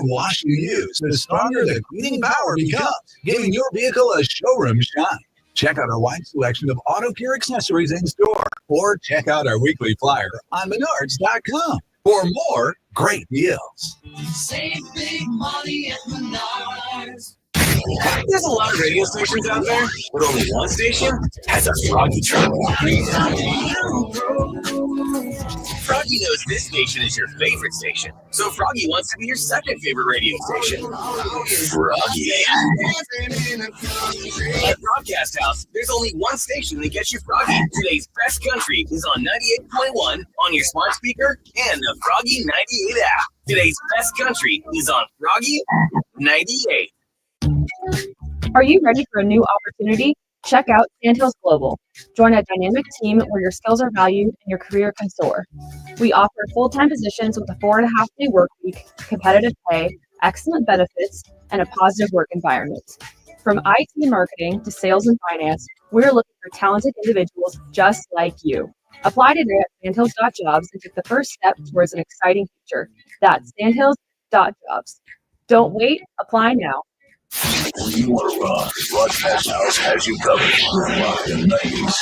wash you use, the stronger the cleaning power becomes, giving your vehicle a showroom shine. Check out our wide selection of auto care accessories in store, or check out our weekly flyer on Menards.com for more great deals. Save big money at Menards. There's a lot of radio stations out there, but only one station has a Froggy truck. Froggy knows this station is your favorite station, so Froggy wants to be your second favorite radio station. Froggy. At Broadcast House, there's only one station that gets you Froggy. Today's best country is on 98.1 on your smart speaker and the Froggy 98 app. Today's best country is on Froggy 98. Are you ready for a new opportunity? Check out Sandhills Global. Join a dynamic team where your skills are valued and your career can soar. We offer full-time positions with a 4.5-day work week, competitive pay, excellent benefits, and a positive work environment. From IT and marketing to sales and finance, we're looking for talented individuals just like you. Apply today at sandhills.jobs and take the first step towards an exciting future. That's sandhills.jobs. Don't wait, apply now. When you want to rock, Broadcast House has you covered. Rock the 90s.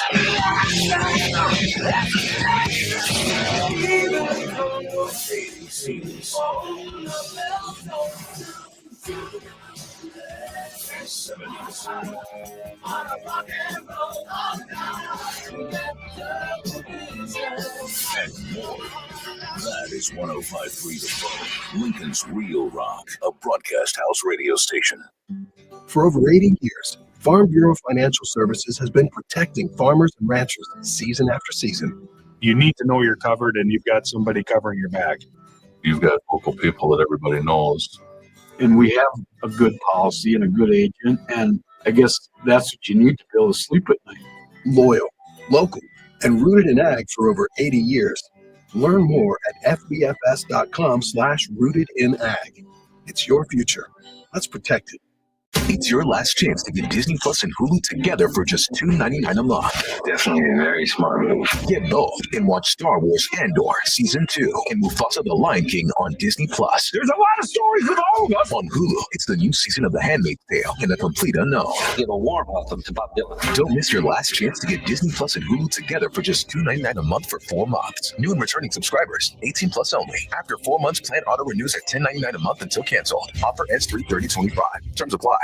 And more. That is 105.3 The Phone, Lincoln's Real Rock, a Broadcast House radio station. For over 80 years, Farm Bureau Financial Services has been protecting farmers and ranchers season after season. You need to know you're covered and you've got somebody covering your back. You've got local people that everybody knows. And we have a good policy and a good agent, and I guess that's what you need to be able to sleep at night. Loyal, local, and rooted in ag for over 80 years. Learn more at fbfs.com/rootedinag. It's your future. Let's protect it. It's your last chance to get Disney Plus and Hulu together for just $2.99 a month. Definitely a very smart move. Get both and watch Star Wars Andor Season 2 and Mufasa the Lion King on Disney Plus. There's a lot of stories with all of us. On Hulu, it's the new season of The Handmaid's Tale and A Complete Unknown. Give a warm welcome to Bob Dylan. Don't miss your last chance to get Disney Plus and Hulu together for just $2.99 a month for 4 months. New and returning subscribers, 18 plus only. After 4 months, plan auto renews at $10.99 a month until canceled. Offer ends 3/30/25. Terms apply.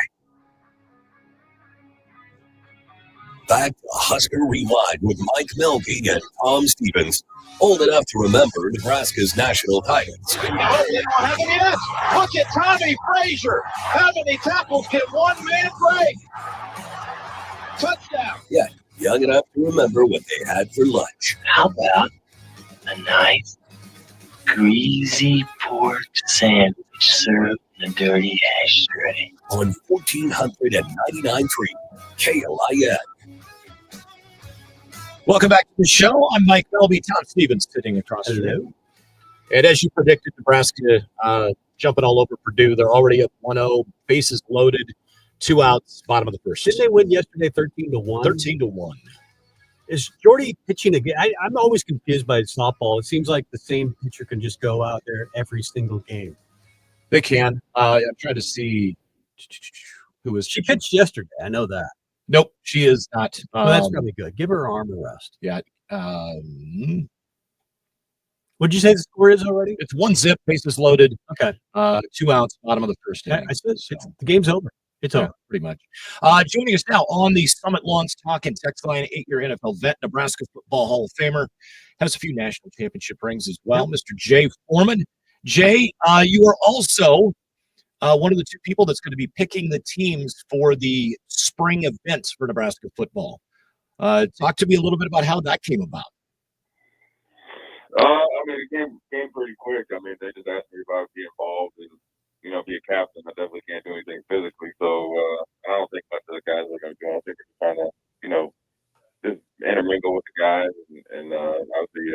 Back to Husker Rewind with Mike Melky and Tom Stevens. Old enough to remember Nebraska's national titles. How many yet? Look at Tommy Frazier. How many tackles can one man break? Touchdown. Yeah, young enough to remember what they had for lunch. How about a nice, greasy pork sandwich served in a dirty ashtray? On 1499.3 KLIN. Welcome back to the show. I'm Mike Melby. Tom Stevens sitting across the room. And as you predicted, Nebraska jumping all over Purdue. They're already up 1-0, bases loaded, 2 outs, bottom of the first. Did they win yesterday 13-1? 13-1. Is Jordy pitching again? I'm always confused by softball. It seems like the same pitcher can just go out there every single game. They can. I'm trying to see who is. She pitched yesterday. I know that. Nope, she is not. Well, that's probably good. Give her arm a rest. Yeah. What'd you say the score is already? It's 1-0, bases loaded. Okay. 2 outs, bottom of the first inning. I said the game's over. It's over. Pretty much. Joining us now on the Summit Lawns Talking text line, 8-year NFL vet, Nebraska Football Hall of Famer, has a few national championship rings as well, Mr. Jay Foreman. Jay, you are also one of the 2 people that's going to be picking the teams for the spring events for Nebraska football. Talk to me a little bit about how that came about. I mean, it came pretty quick. I mean, they just asked me if I would be involved and, be a captain. I definitely can't do anything physically. So I don't think much of the guys are going to do. I think they're trying to, just intermingle with the guys and obviously,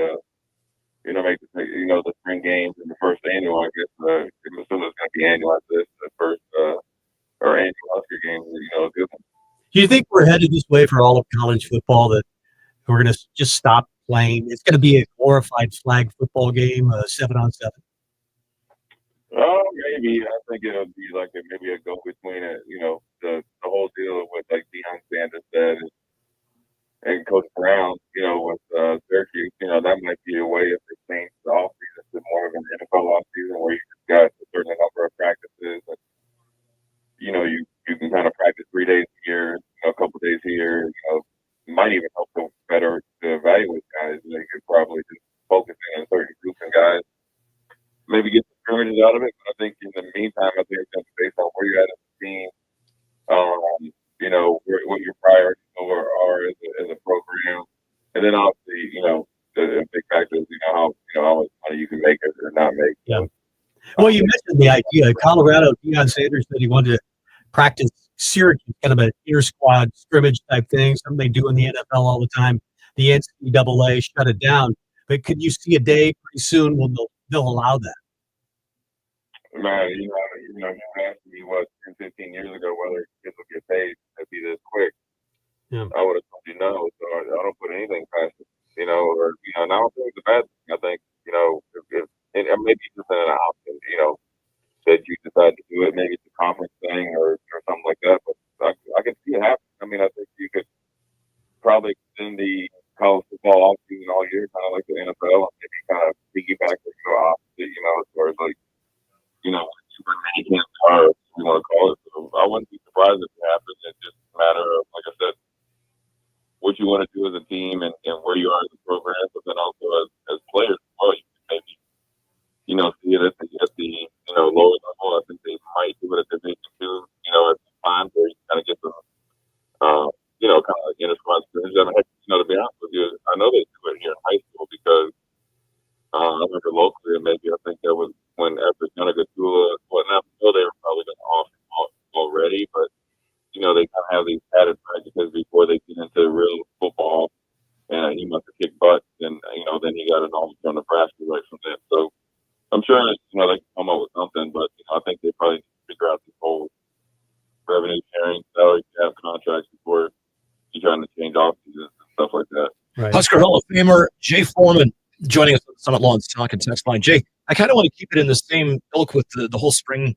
make the spring games in the first annual. I guess as soon as it's going to be annual like this, the first or annual Husker games, good. Do you think we're headed this way for all of college football, that we're going to just stop playing? It's going to be a glorified flag football game, 7-on-7. Maybe I think it'll be like maybe a go between it. The whole deal with like Deion Sanders said and Coach Brown, with Syracuse, that might be a way if they change the off season to more of an NFL off season where you just got a certain number of practices and you can kind of practice 3 days here, a couple days here. It might even help them better to evaluate guys. They could probably just focus in on certain groups and guys, maybe get the scrimmages out of it. But I think in the meantime, I think that's based on where you're at as a team, what your priorities are as a program, and then obviously, the big factor is how much money you can make it or not make. Yeah. Well, you mentioned the idea. Colorado, Deion Sanders said he wanted to practice Syracuse, kind of an inter-squad scrimmage type thing, something they do in the NFL all the time. The NCAA shut it down. But could you see a day pretty soon when they'll allow that? Man, you asked me 10, 15 years ago whether kids would get paid to be this quick. Yeah. I would have told you no. So I don't put anything past it. And I don't think it's a bad thing. I think, if and maybe it's just an option, that you decide to do it. Maybe it's a conference thing or something like that. But I can see it happen. I mean, I think you could probably extend the college football off season all year, kind of like the NFL, and maybe kind of piggyback or opposite, as far as like, super mini camp or whatever you want to call it. So I wouldn't be surprised if it happens. It's just a matter of, like I said, what you want to do as a team and where you are as a program, but then also as players as well. You can maybe, see it at the lower level. I think they might do it at the Division II, at times where you kind of get some, kind of like inter-squad scrimmage. I mean, to be honest with you, I know they do it here in high school because I remember locally, maybe I think that was when after Gatula, whatnot, they were probably going to offer already, but they kind of have these added practices before they get into real football, and he must have kicked butt, and then he got an offer from Nebraska right from that. So I'm sure they can come up with something, but I think they probably need to figure out this whole revenue sharing, salary cap contracts before you're trying to change off seasons and stuff like that. Right. Husker Hall of Famer Jay Foreman joining us on Summit Lawns Talk and Text Line. Jay, I kind of want to keep it in the same ilk with the whole spring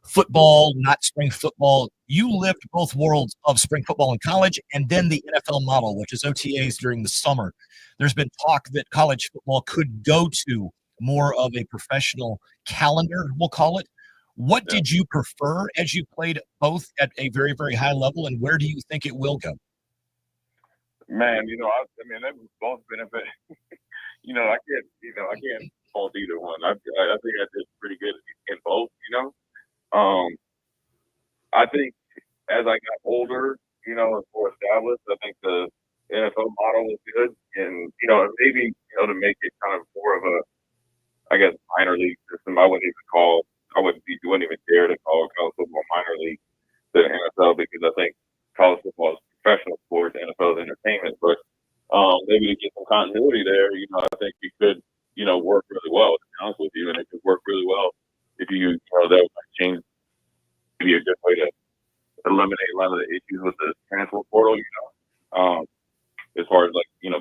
football, not spring football. You lived both worlds of spring football in college and then the NFL model, which is OTAs during the summer. There's been talk that college football could go to more of a professional calendar, we'll call it. What did you prefer as you played both at a very, very high level, and where do you think it will go? Man, they both benefit. I can't fault either one. I think I did pretty good in both, I think as I got older, and more established, I think the NFL model was good. And, maybe, to make it kind of more of a, I guess, minor league system, I wouldn't even dare to call college football minor league to the NFL because I think college football is professional sports, NFL is entertainment. But maybe to get some continuity there, I think it could, work really well, to be honest with you. And it could work really well if that would change, maybe a good way to eliminate a lot of the issues with the transfer portal, as far as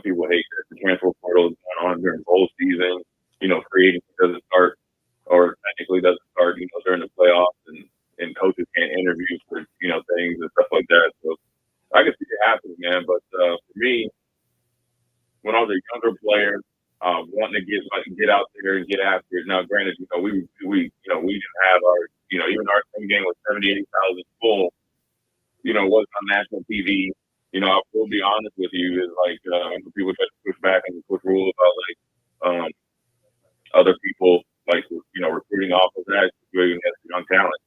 people hate that the transfer portal is going on during bowl season, creating doesn't start or technically doesn't start, during the playoffs and coaches can't interview for, things and stuff like that. So I can see it happening, man. But for me, when I was a younger player, wanting to get out there and get after it. Now, granted, we didn't have our, even our spring game was 78,000 full, wasn't on national TV. I will be honest with you, is people try to push back and push rule about other people recruiting off of that, recruiting young talent.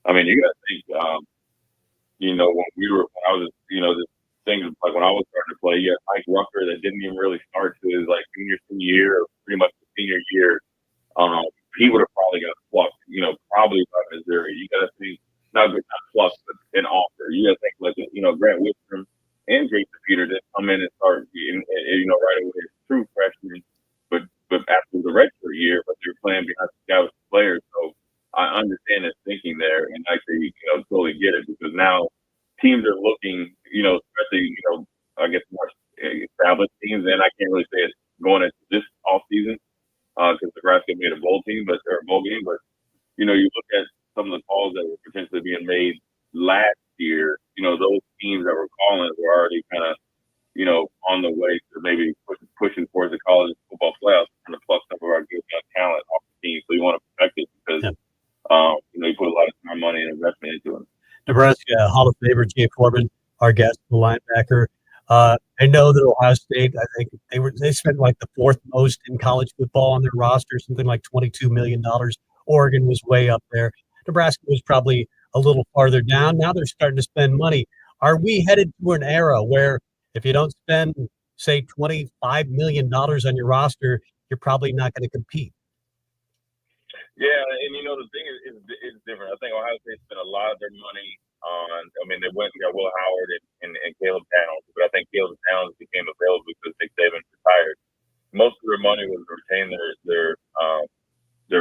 I mean, you got to think, when I was, this thing like when I was starting to play, you had Mike Rucker that didn't even really start to his senior year, or pretty much the senior year. He would have probably got plucked, probably by Missouri. You got to think, not plucked, but an offer. You got to think Grant Wistrom and Jason Peter didn't come in and start, right away as true freshmen, but after the redshirt year, but they were playing behind established players. So I understand his thinking there, and actually, totally get it, because now teams are looking, especially, I guess more established teams, and I can't really say it's going into this off season because Nebraska made a bowl team, but they're a bowl game. But you look at some of the calls that were potentially being made last year, those teams that were calling were already kind of, on the way to maybe pushing towards the college football playoffs, trying to pluck some of our good young talent off the team. So you want to protect it because, you put a lot of time, money, and investment into it. Nebraska Hall of Famer Jay Foreman, our guest, the linebacker. I know that Ohio State, I think they spent like the fourth most in college football on their roster, something like $22 million. Oregon was way up there. Nebraska was probably a little farther down. Now they're starting to spend money. Are we headed to an era where if you don't spend, say, $25 million on your roster, you're probably not going to compete? Yeah, and the thing is different. I think Ohio State spent a lot of their money on. I mean, they went and got Will Howard and Caleb Towns, but I think Caleb Towns became available because Nick Saban retired. Most of their money was to retain their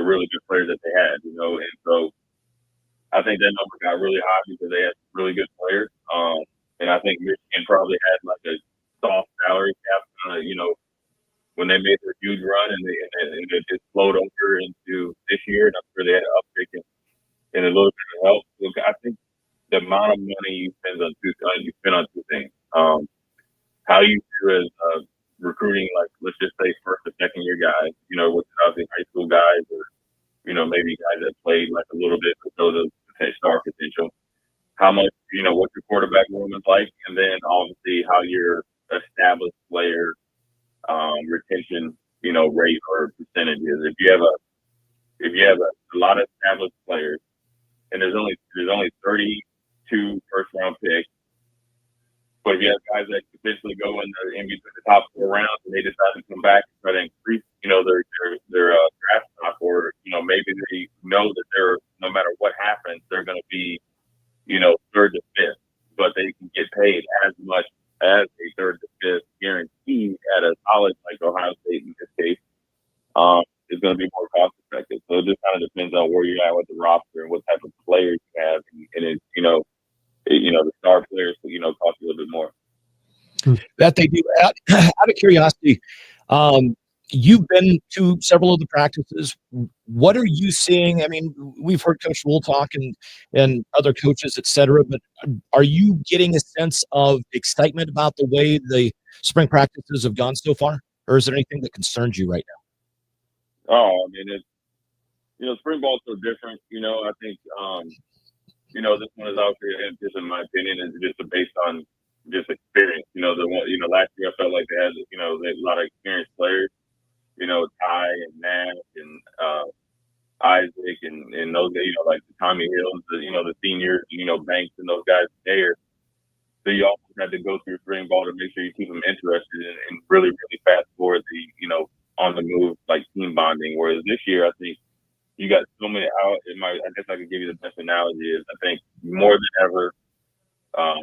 really good players that they had, and so I think that number got really high because they had really good players. And I think Michigan probably had like a soft salary cap, when they made their huge run and it just flowed over into this year. And I'm sure they had an uptick in a little bit of help. Look, I think the amount of money you spend on two things. How you do as recruiting, like let's just say first or second year guys, with obviously high school guys or, maybe guys that played like a little bit to show the star potential. How much, what your quarterback room is like, and then obviously how your established player retention, rate or percentage is. If you have a lot of established players, and there's only 32 first round picks, but if you have guys that potentially go in between the top 4 rounds and they decide to come back and try to increase, their draft stock, or maybe they know that they're, no matter what happens, they're going to be, third to fifth, but they can get paid as much as a third to fifth guarantee at a college like Ohio State in this case, is going to be more cost effective. So it just kind of depends on where you're at with the roster and what type of players you have, and it's, the star players, cost a little bit more. That they do. Out of curiosity, you've been to several of the practices. What are you seeing? I mean, we've heard Coach Rule talk and other coaches, et cetera, but are you getting a sense of excitement about the way the spring practices have gone so far? Or is there anything that concerns you right now? Oh, I mean, it's, spring ball's so different. I think, this one is obviously, just in my opinion, is just based on just experience. Last year I felt like they had, a lot of experienced players. Ty and Nash and Isaac and those, like the Tommy Hills, the seniors, Banks and those guys there. So you also had to go through spring ball to make sure you keep them interested and really, really fast forward the, on the move, like team bonding. Whereas this year, I think you got so many out. I guess I could give you the best analogy is I think more than ever,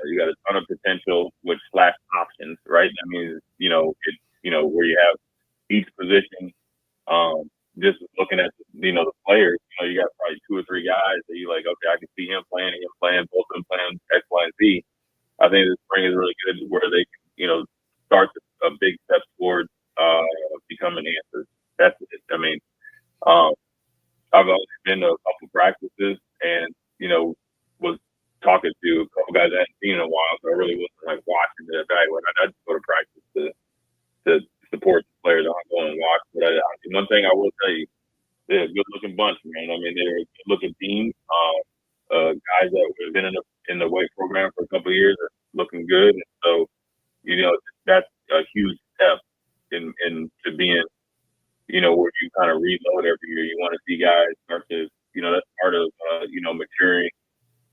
you got a ton of potential with slash options, right? I mean, where you have each position, just looking at, the players, you got probably 2 or 3 guys that you like, okay, I can see him playing, both of them playing X, Y, and Z. I think this spring is really good where they can, start a big step towards becoming answers. That's it. I mean, I've only been to a couple practices and, was talking to a couple guys I hadn't seen in a while, so I really wasn't like watching to evaluate. I just go to practice to support the players. I'll go and watch. But one thing I will tell you, they're a good-looking bunch, man. I mean, they're a good-looking team. Guys that have been in the weight program for a couple of years are looking good. And so, that's a huge step in to being, where you kind of reload every year. You want to see guys start to, that's part of, maturing,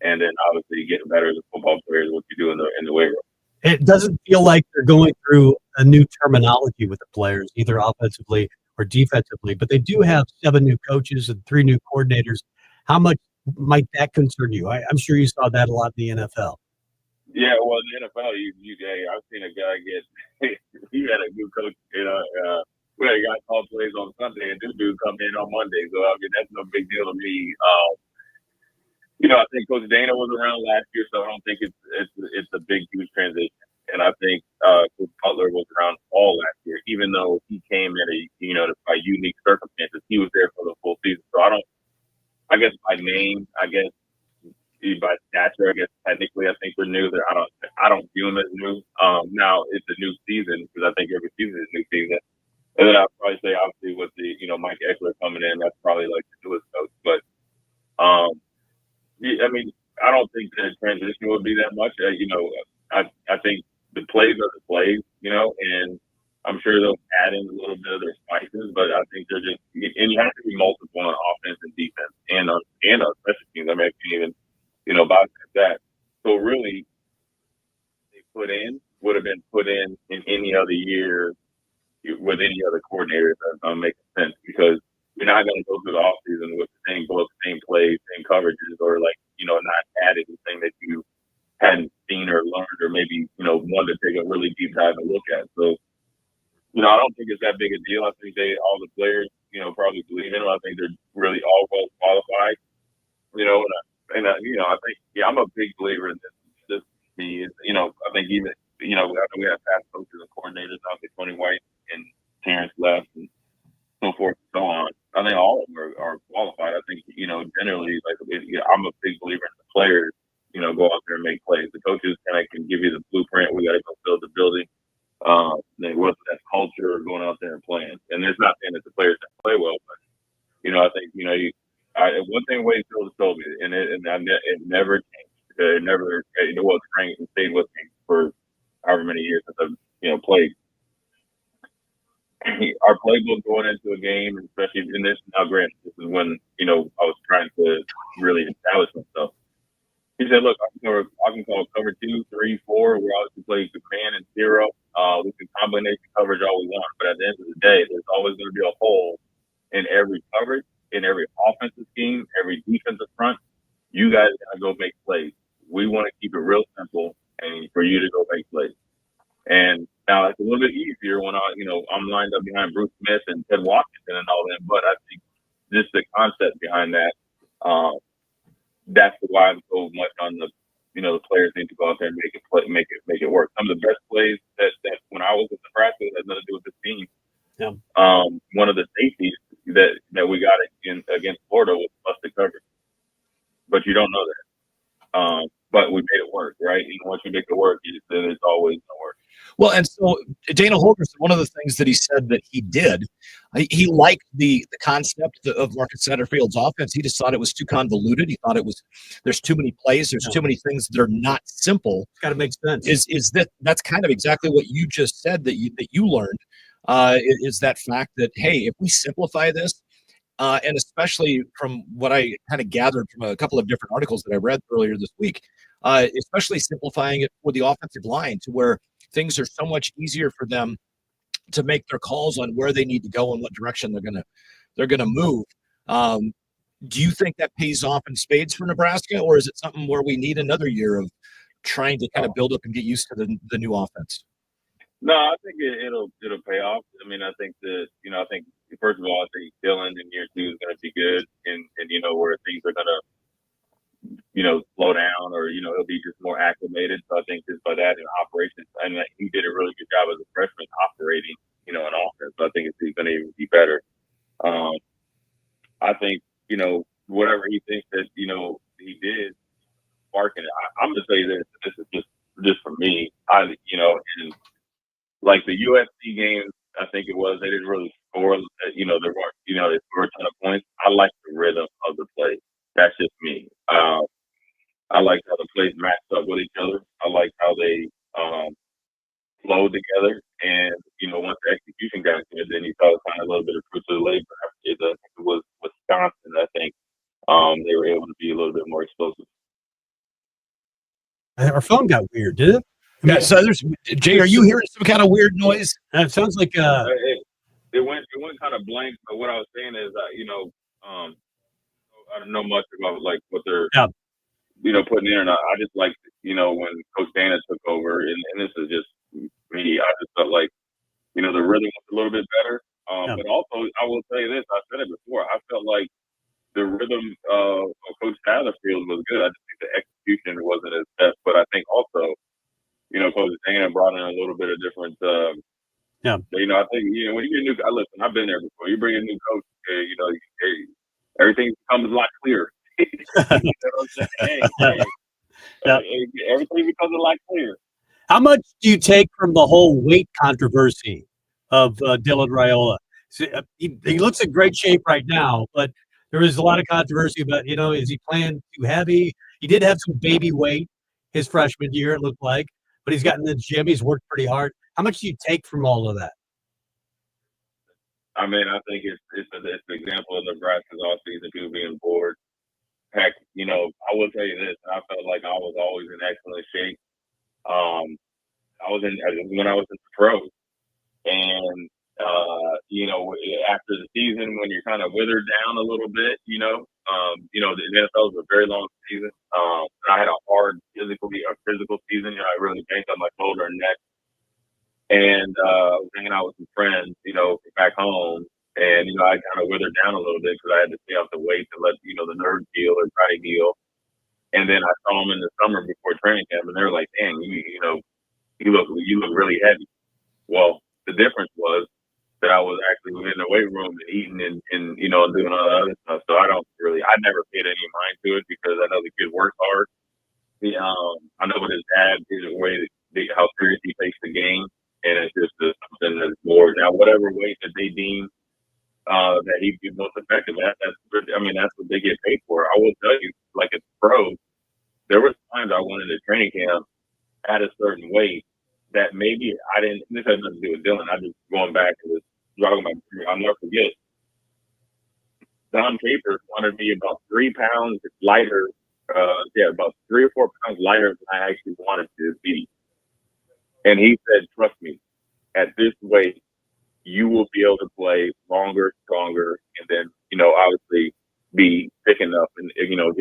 and then obviously getting better as a football player is what you do in the weight room. It doesn't feel like they're going through a new terminology with the players, either offensively or defensively, but they do have 7 new coaches and 3 new coordinators. How much might that concern you? I'm sure you saw that a lot in the NFL. Yeah, well, in the NFL, I've seen a guy he had a new coach, we had a guy call plays on Sunday and this dude come in on Monday. So, I mean, that's no big deal to me. I think Coach Dana was around last year, so I don't think it's a big, huge transition. And I think Coach Butler was around all last year, even though he came in a unique circumstances. He was there for the full season. So I guess by name, I guess by stature, I guess technically, I think we're new. I don't view them as new. Now it's a new season because I think every season is a new season. And then I'd probably say, obviously, with the Mike Eckler coming in, that's probably like the newest coach. But yeah, I mean, I don't think the transition would be that much. I think the plays are the plays, and I'm sure they'll add in a little bit of their spices. But I think they're just, and you have to be multiple on offense and defense and on special teams. I mean, I can't even bypass that. So really, they would have been put in any other year with any other coordinator. That making sense because you're not going to go through the offseason with the same books, same plays, same coverages, or not add anything that you hadn't seen or learned or maybe, wanted to take a really deep dive and look at. So, I don't think it's that big a deal. I think all the players, probably believe in them. I think they're really all well qualified, I think, I'm a big believer in this. I think even, we have past coaches and coordinators, obviously Tony White and Terrence left and so forth and so on. I think all of them are qualified. I think, generally, I'm a big believer in the players, go out there and make plays. The coaches kind of can give you the blueprint. We got to go build the building. Whether that's culture or going out there and playing. And there's not saying that the players don't play well, but, I think, one thing Wade Phillips told me, and it never changed. It was ranked and stayed with me for however many years since I've, played. Our playbook going into a game, especially in this, now granted, this is when, I was trying to really establish myself. He said, look, I can call cover 2, 3, 4. We obviously play the man and zero. We can combination coverage all we want. But at the end of the day, there's always going to be a hole in every coverage, in every offensive scheme, every defensive front. You guys got to go make plays. We want to keep it real simple and for you to go make plays. And now it's a little bit easier when I'm lined up behind Bruce Smith and Ted Washington and all that. But I think just the concept behind that, that's why I'm so much on the players need to go out there and make it work. Some of the best plays that when I was with Nebraska had nothing to do with the team. Yeah. One of the safeties that we got against Florida was busted coverage, but you don't know that. But we made it work, right? Once you make it work, then it's always going to work. Well, and so Dana Holgorsen, one of the things that he said that he did, he liked the concept of Marcus Satterfield's offense. He just thought it was too convoluted. He thought there's too many plays. There's too many things that are not simple. It's got to make sense. Is that's kind of exactly what you just said that you learned, is that fact that, hey, if we simplify this, and especially from what I kind of gathered from a couple of different articles that I read earlier this week, especially simplifying it for the offensive line to where things are so much easier for them to make their calls on where they need to go and what direction they're gonna move. Do you think that pays off in spades for Nebraska, or is it something where we need another year of trying to kind of build up and get used to the new offense? No, I think it'll pay off. I mean, I think that I think first of all, I think Dylan in year 2 is going to be good, and where things are going to slow down or he'll be just more acclimated. So I think just by that in operations, and he did a really good job as a freshman operating an offense. So I think it's going to even be better. I think whatever he thinks that he did, sparking it. I'm going to tell you this. This is just for me. And like the USC game, I think it was, they didn't really score. They scored a ton of points. I like the rhythm of the play. That's just me. I like how the plays matched up with each other. I like how they flowed together. And once the execution got good, then you saw kind of a little bit of fruit of the labor. It was Wisconsin. I think they were able to be a little bit more explosive. Our phone got weird, did it? Yeah, so Jay, are you hearing some kind of weird noise? It sounds like it went kind of blank. But what I was saying is, I don't know much about like what they're putting in or not. I just like when Coach Dana took over, and this is just me. I just felt like the rhythm was a little bit better. But also, I will say this: I said it before. I felt like the rhythm of Coach Satterfield was good. I just think the execution wasn't as best. But I think also, Coach Dana brought in a little bit of different. I think when you get a new, listen, I've been there before. You bring a new coach, everything becomes a lot clearer. You know what I'm saying? Everything becomes a lot clearer. How much do you take from the whole weight controversy of Dylan Raiola? He looks in great shape right now, but there is a lot of controversy about, is he playing too heavy? He did have some baby weight his freshman year, it looked like, but he's gotten in the gym. He's worked pretty hard. How much do you take from all of that? I mean, I think it's an example of Nebraska's offseason, people being bored. Heck, I will tell you this. I felt like I was always in excellent shape. When I was in the pros, and after the season, when you're kind of withered down a little bit, the NFL was a very long season. I had a hard physical season. I really banked on my shoulder and neck, and I was hanging out with some friends, back home, and I kind of withered down a little bit because I had to stay off the weight to let the nerves heal or try to heal. And then I saw them in the summer before training camp, and they were like, "Dang, you look really heavy." Well, the difference was that I was actually in the weight room and eating and doing all the other stuff. So I never paid any mind to it because I know the kid works hard. I know what his dad is, how serious he takes the game, and it's just something that's more now whatever weight that they deem that he'd be most effective at. That's what they get paid for. I will tell you, like as pros, there was times I went into training camp at a certain weight that maybe I didn't. This has nothing to do with Dylan. I just going back to this talking about. I'll never forget. Don Schaefer wanted me about 3 pounds lighter. About 3 or 4 pounds lighter than I actually wanted to be. And he said, "Trust me, at this weight, you will be able to play longer, stronger, and then obviously be thick enough and against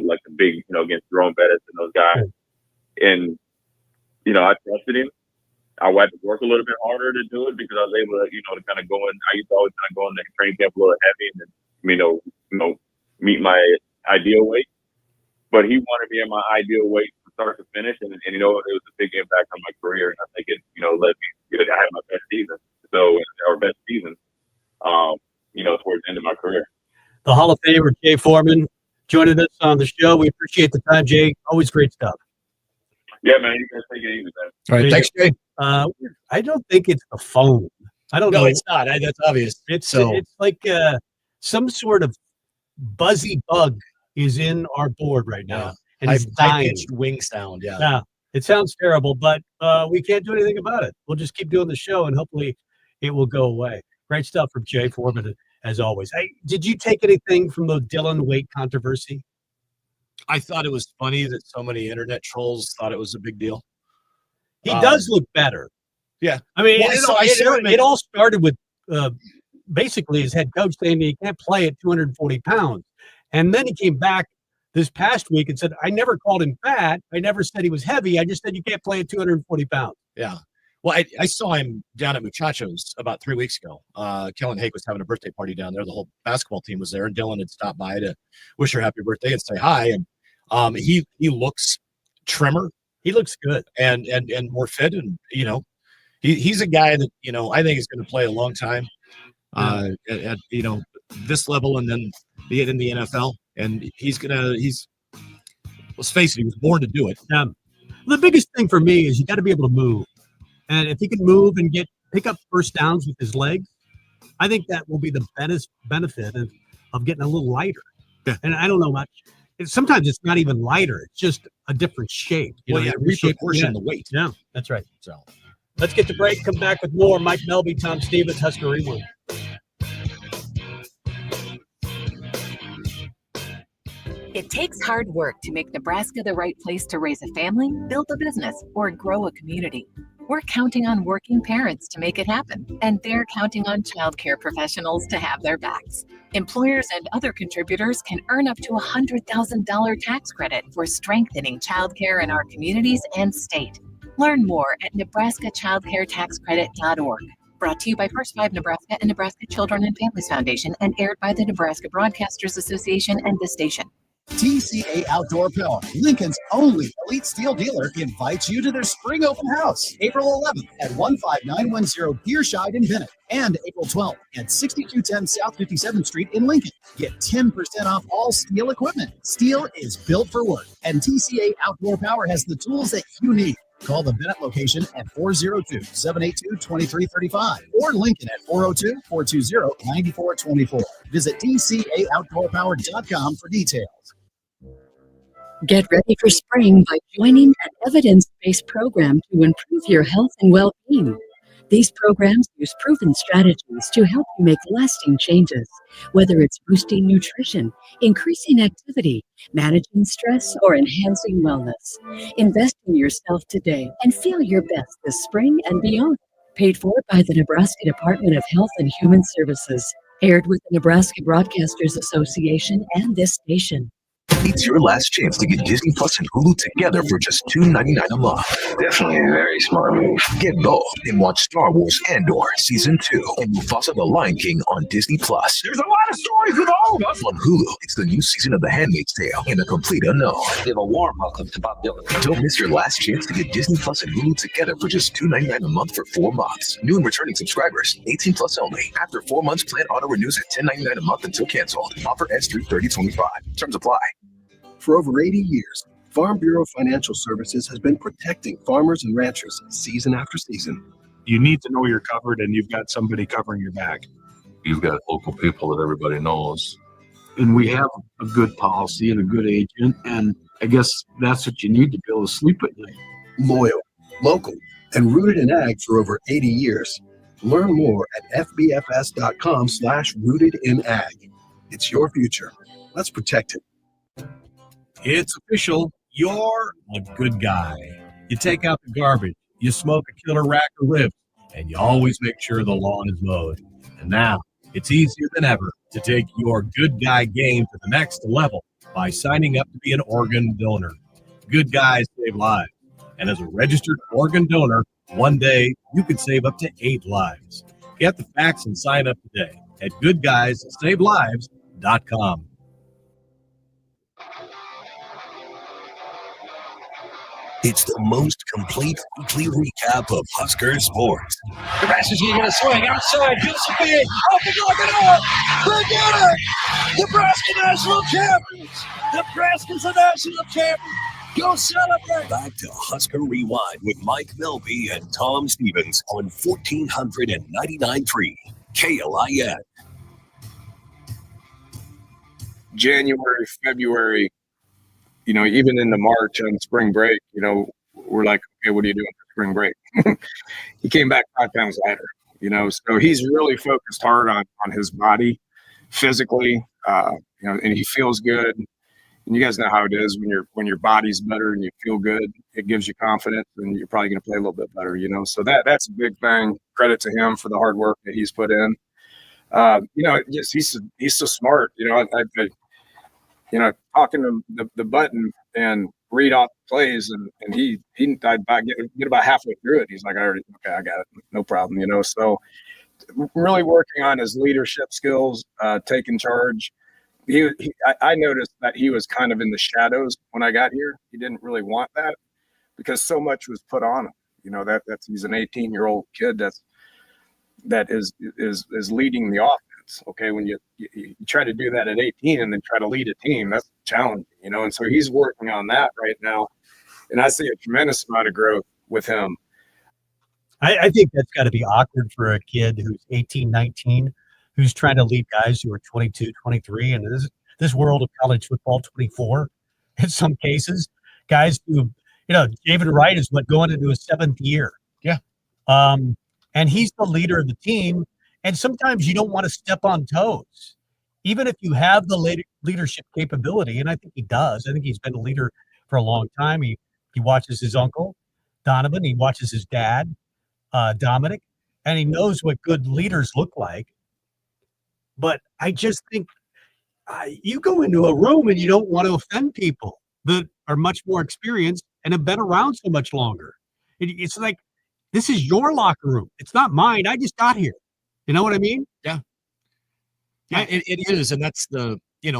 like the big against Jerome Bettis and those guys." And I trusted him. I had to work a little bit harder to do it because I was able to to kind of go in. I used to always kind of go in the training camp a little heavy and then meet my ideal weight. But he wanted me at my ideal weight from start to finish, and it was a big impact on my career, and I think it led me to have my best season. So our best season, towards the end of my career. The Hall of Famer Jay Foreman joining us on the show. We appreciate the time, Jay. Always great stuff. Yeah, man. You guys take it easy, man. All right, thanks, Jay. I don't think it's the phone. I don't know. No, it's not. That's obvious. It's like some sort of buzzy bug is in our board right now. And it's dying. High-pitched wing sound, yeah. Yeah, it sounds terrible, but we can't do anything about it. We'll just keep doing the show, and hopefully it will go away. Great stuff from Jay Foreman, as always. Hey, did you take anything from the Dylan weight controversy? I thought it was funny that so many internet trolls thought it was a big deal. He does look better. Yeah. I mean, it all started with basically his head coach saying he can't play at 240 pounds. And then he came back this past week and said, "I never called him fat. I never said he was heavy. I just said you can't play at 240 pounds. Yeah. Well, I saw him down at Muchachos about 3 weeks ago. Kellen Hake was having a birthday party down there. The whole basketball team was there, and Dylan had stopped by to wish her happy birthday and say hi. And he looks trimmer. He looks good and more fit. And, he's a guy that, I think is going to play a long time at this level and then be in the NFL. And let's face it, he was born to do it. The biggest thing for me is you got to be able to move. And if he can move and pick up first downs with his legs, I think that will be the benefit of getting a little lighter. Yeah. And I don't know much. Sometimes it's not even lighter. It's just a different shape. Reproportion the weight. Yeah, that's right. So let's get the break. Come back with more. Mike Melby, Tom Stevens, Husker Rewind. It takes hard work to make Nebraska the right place to raise a family, build a business, or grow a community. We're counting on working parents to make it happen, and they're counting on childcare professionals to have their backs. Employers and other contributors can earn up to a $100,000 tax credit for strengthening childcare in our communities and state. Learn more at nebraskachildcaretaxcredit.org. Brought to you by First 5 Nebraska and Nebraska Children and Families Foundation and aired by the Nebraska Broadcasters Association and this station. TCA Outdoor Power, Lincoln's only elite steel dealer, invites you to their spring open house, April 11th at 15910 Deershide in Bennett, and April 12th at 6210 South 57th Street in Lincoln. Get 10% off all steel equipment. Steel is built for work, and TCA Outdoor Power has the tools that you need. Call the Bennett location at 402-782-2335 or Lincoln at 402-420-9424. Visit TCAOutdoorPower.com for details. Get ready for spring by joining an evidence-based program to improve your health and well-being. These programs use proven strategies to help you make lasting changes, whether it's boosting nutrition, increasing activity, managing stress, or enhancing wellness. Invest in yourself today and feel your best this spring and beyond. Paid for by the Nebraska Department of Health and Human Services. Aired with the Nebraska Broadcasters Association and this station. It's your last chance to get Disney Plus and Hulu together for just $2.99 a month. Definitely a very smart move. Get both and watch Star Wars Andor Season 2 and Mufasa the Lion King on Disney Plus. There's a lot of stories with all of us. On Hulu, it's the new season of The Handmaid's Tale and The Complete Unknown. Give a warm welcome to Bob Dylan. Don't miss your last chance to get Disney Plus and Hulu together for just $2.99 a month for 4 months. New and returning subscribers, 18 plus only. After 4 months, plan auto renews at $10.99 a month until canceled. Offer ends through 30/25. Terms apply. For over 80 years, Farm Bureau Financial Services has been protecting farmers and ranchers season after season. You need to know you're covered and you've got somebody covering your back. You've got local people that everybody knows. And we have a good policy and a good agent. And I guess that's what you need to be able to sleep at night. Loyal, local, and rooted in ag for over 80 years. Learn more at fbfs.com/rootedinag. It's your future. Let's protect it. It's official. You're a good guy. You take out the garbage, you smoke a killer rack of ribs, and you always make sure the lawn is mowed. And now it's easier than ever to take your good guy game to the next level by signing up to be an organ donor. Good guys save lives. And as a registered organ donor, one day you could save up to 8 lives. Get the facts and sign up today at goodguysavelives.com. It's the most complete weekly recap of Husker sports. Nebraska's going to swing outside. Gives a big. Up and look it up. Look at it. Nebraska national champions. Nebraska's a national champion. Go celebrate. Back to Husker Rewind with Mike Milby and Tom Stevens on 1499.3 KLIN. January, February, even into March on spring break, we're like, okay, what are you doing for spring break? He came back 5 pounds lighter, so he's really focused hard on his body physically, and he feels good. And you guys know how it is when your body's better and you feel good, it gives you confidence and you're probably going to play a little bit better, So that's a big thing. Credit to him for the hard work that he's put in. He's so smart, talking to the button and read off the plays, and I'd get about halfway through it. He's like, I got it, no problem, So really working on his leadership skills, taking charge. I noticed that he was kind of in the shadows when I got here. He didn't really want that because so much was put on him. He's an 18-year-old kid that is leading the offense. Okay, when you try to do that at 18 and then try to lead a team, that's challenging, and so he's working on that right now, and I see a tremendous amount of growth with him. I think that's got to be awkward for a kid who's 18, 19, who's trying to lead guys who are 22, 23, and this world of college football, 24 in some cases, guys who, David Wright is going into his 7th year. Yeah. And he's the leader of the team. And sometimes you don't want to step on toes, even if you have the leadership capability. And I think he does. I think he's been a leader for a long time. He watches his uncle, Donovan. He watches his dad, Dominic, and he knows what good leaders look like. But I just think you go into a room and you don't want to offend people that are much more experienced and have been around so much longer. It's like, this is your locker room. It's not mine. I just got here. You know what I mean? Yeah. Yeah, it is. And that's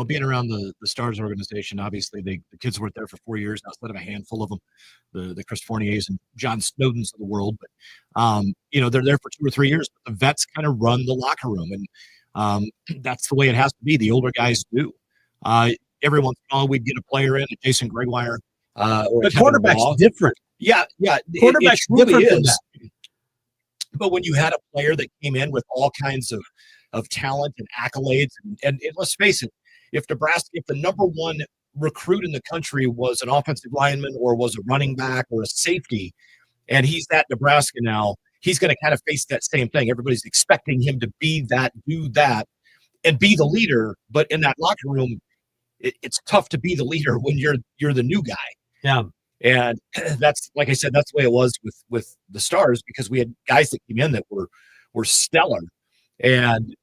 being around the Stars organization, obviously the kids worked there for 4 years outside of a handful of them, the Chris Fourniers and John Snowdens of the world. But, they're there for 2 or 3 years. But the vets kind of run the locker room, and that's the way it has to be. The older guys do. Every once in a while, we'd get a player in, a Jason Gregoire. But quarterback's different. Yeah. Quarterback's it really different from is. that. But when you had a player that came in with all kinds of talent and accolades, and let's face it, if the number one recruit in the country was an offensive lineman or was a running back or a safety, and he's at Nebraska now, he's going to kind of face that same thing. Everybody's expecting him to be that, do that, and be the leader. But in that locker room, it's tough to be the leader when you're the new guy. Yeah. And that's, like I said, that's the way it was with the Stars, because we had guys that came in that were stellar, and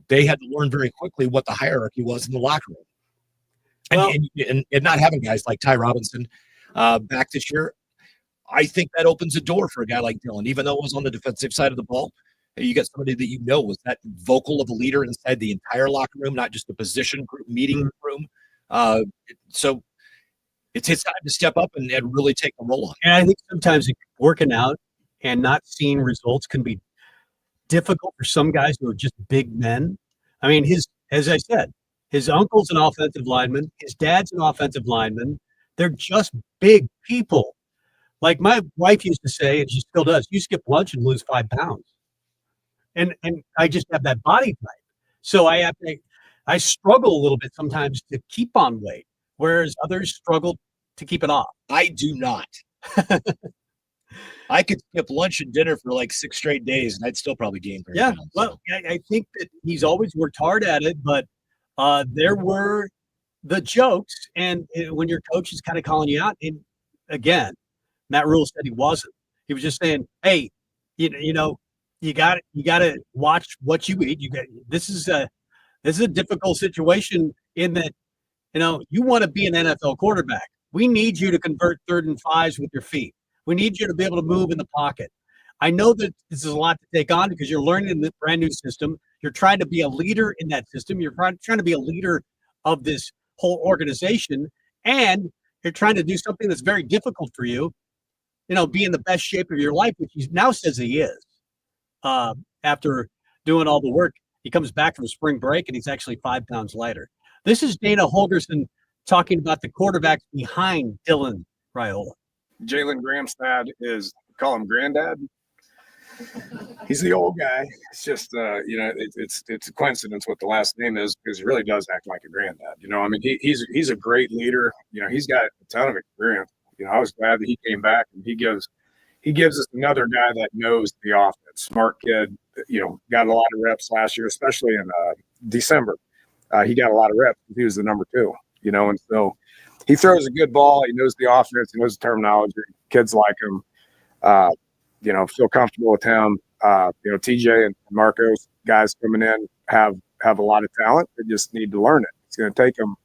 they had to learn very quickly what the hierarchy was in the locker room. And not having guys like Ty Robinson back this year, I think that opens a door for a guy like Dylan. Even though it was on the defensive side of the ball, you got somebody that was that vocal of a leader inside the entire locker room, not just a position group meeting room. So it's his time to step up and really take the role on. And I think sometimes working out and not seeing results can be difficult for some guys who are just big men. I mean, as I said, his uncle's an offensive lineman. His dad's an offensive lineman. They're just big people. Like my wife used to say, and she still does, you skip lunch and lose 5 pounds. And I just have that body type. So I struggle a little bit sometimes to keep on weight, whereas others struggle to keep it off. I do not. I could skip lunch and dinner for like 6 straight days, and I'd still probably gain 30 pounds. Well, I think that he's always worked hard at it, but there were the jokes, and when your coach is kind of calling you out, and again, Matt Rule said he wasn't. He was just saying, "Hey, you got to watch what you eat. This is a difficult situation in that you want to be an NFL quarterback. We need you to convert 3rd and 5s with your feet. We need you to be able to move in the pocket. I know that this is a lot to take on because you're learning in the brand new system. You're trying to be a leader in that system. You're trying to be a leader of this whole organization, and you're trying to do something that's very difficult for you, be in the best shape of your life, which he now says he is. After doing all the work, he comes back from spring break, and he's actually 5 pounds lighter. This is Dana Holgerson talking about the quarterbacks behind Dylan Raiola. Jalen Gramstad call him Granddad. He's the old guy. It's just, it's a coincidence what the last name is, because he really does act like a granddad. I mean, he's a great leader. He's got a ton of experience. I was glad that he came back, and he gives us another guy that knows the offense. Smart kid. Got a lot of reps last year, especially in December. He got a lot of reps. He was the number 2. And so he throws a good ball. He knows the offense. He knows the terminology. Kids like him. Feel comfortable with him. TJ and Marcos, guys coming in, have a lot of talent. They just need to learn it. It's going to take them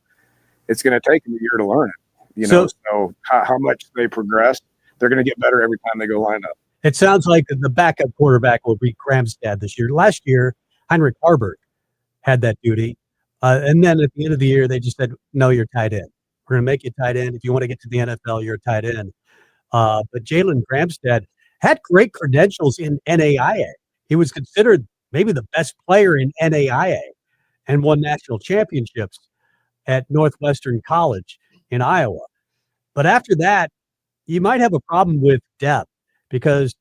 a year to learn it. So how much they progress, they're going to get better every time they go line up. It sounds like the backup quarterback will be Gramstad this year. Last year, Heinrich Harburg had that duty. And then at the end of the year, they just said, no, you're tight end. We're going to make you tight end. If you want to get to the NFL, you're a tight end. But Jalen Gramstad had great credentials in NAIA. He was considered maybe the best player in NAIA and won national championships at Northwestern College in Iowa. But after that, you might have a problem with depth because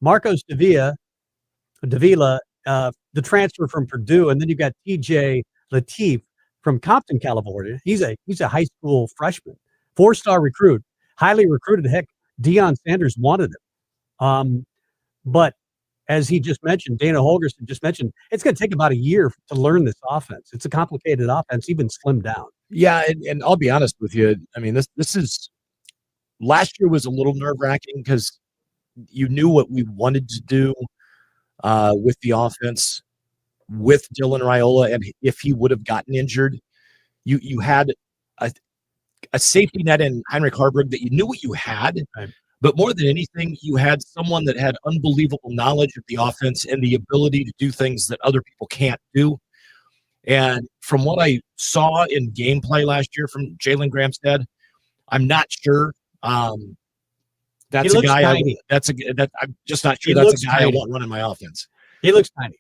Marcos Davila, the transfer from Purdue, and then you've got TJ Lateef from Compton, California. He's a high school freshman, 4-star recruit, highly recruited. Heck, Deion Sanders wanted him. But as he just mentioned, Dana Holgerson just mentioned, it's going to take about a year to learn this offense. It's a complicated offense, even slimmed down. Yeah, and I'll be honest with you. I mean, this is last year was a little nerve-wracking because you knew what we wanted to do with the offense with Dylan Raiola, and if he would have gotten injured, you had a safety net in Heinrich Harburg that you knew what you had. Right. But more than anything, you had someone that had unbelievable knowledge of the offense and the ability to do things that other people can't do. And from what I saw in gameplay last year from Jalen Gramstead, I'm not sure. That's a guy. I'm just not sure that's a guy I want running my offense. He looks tiny.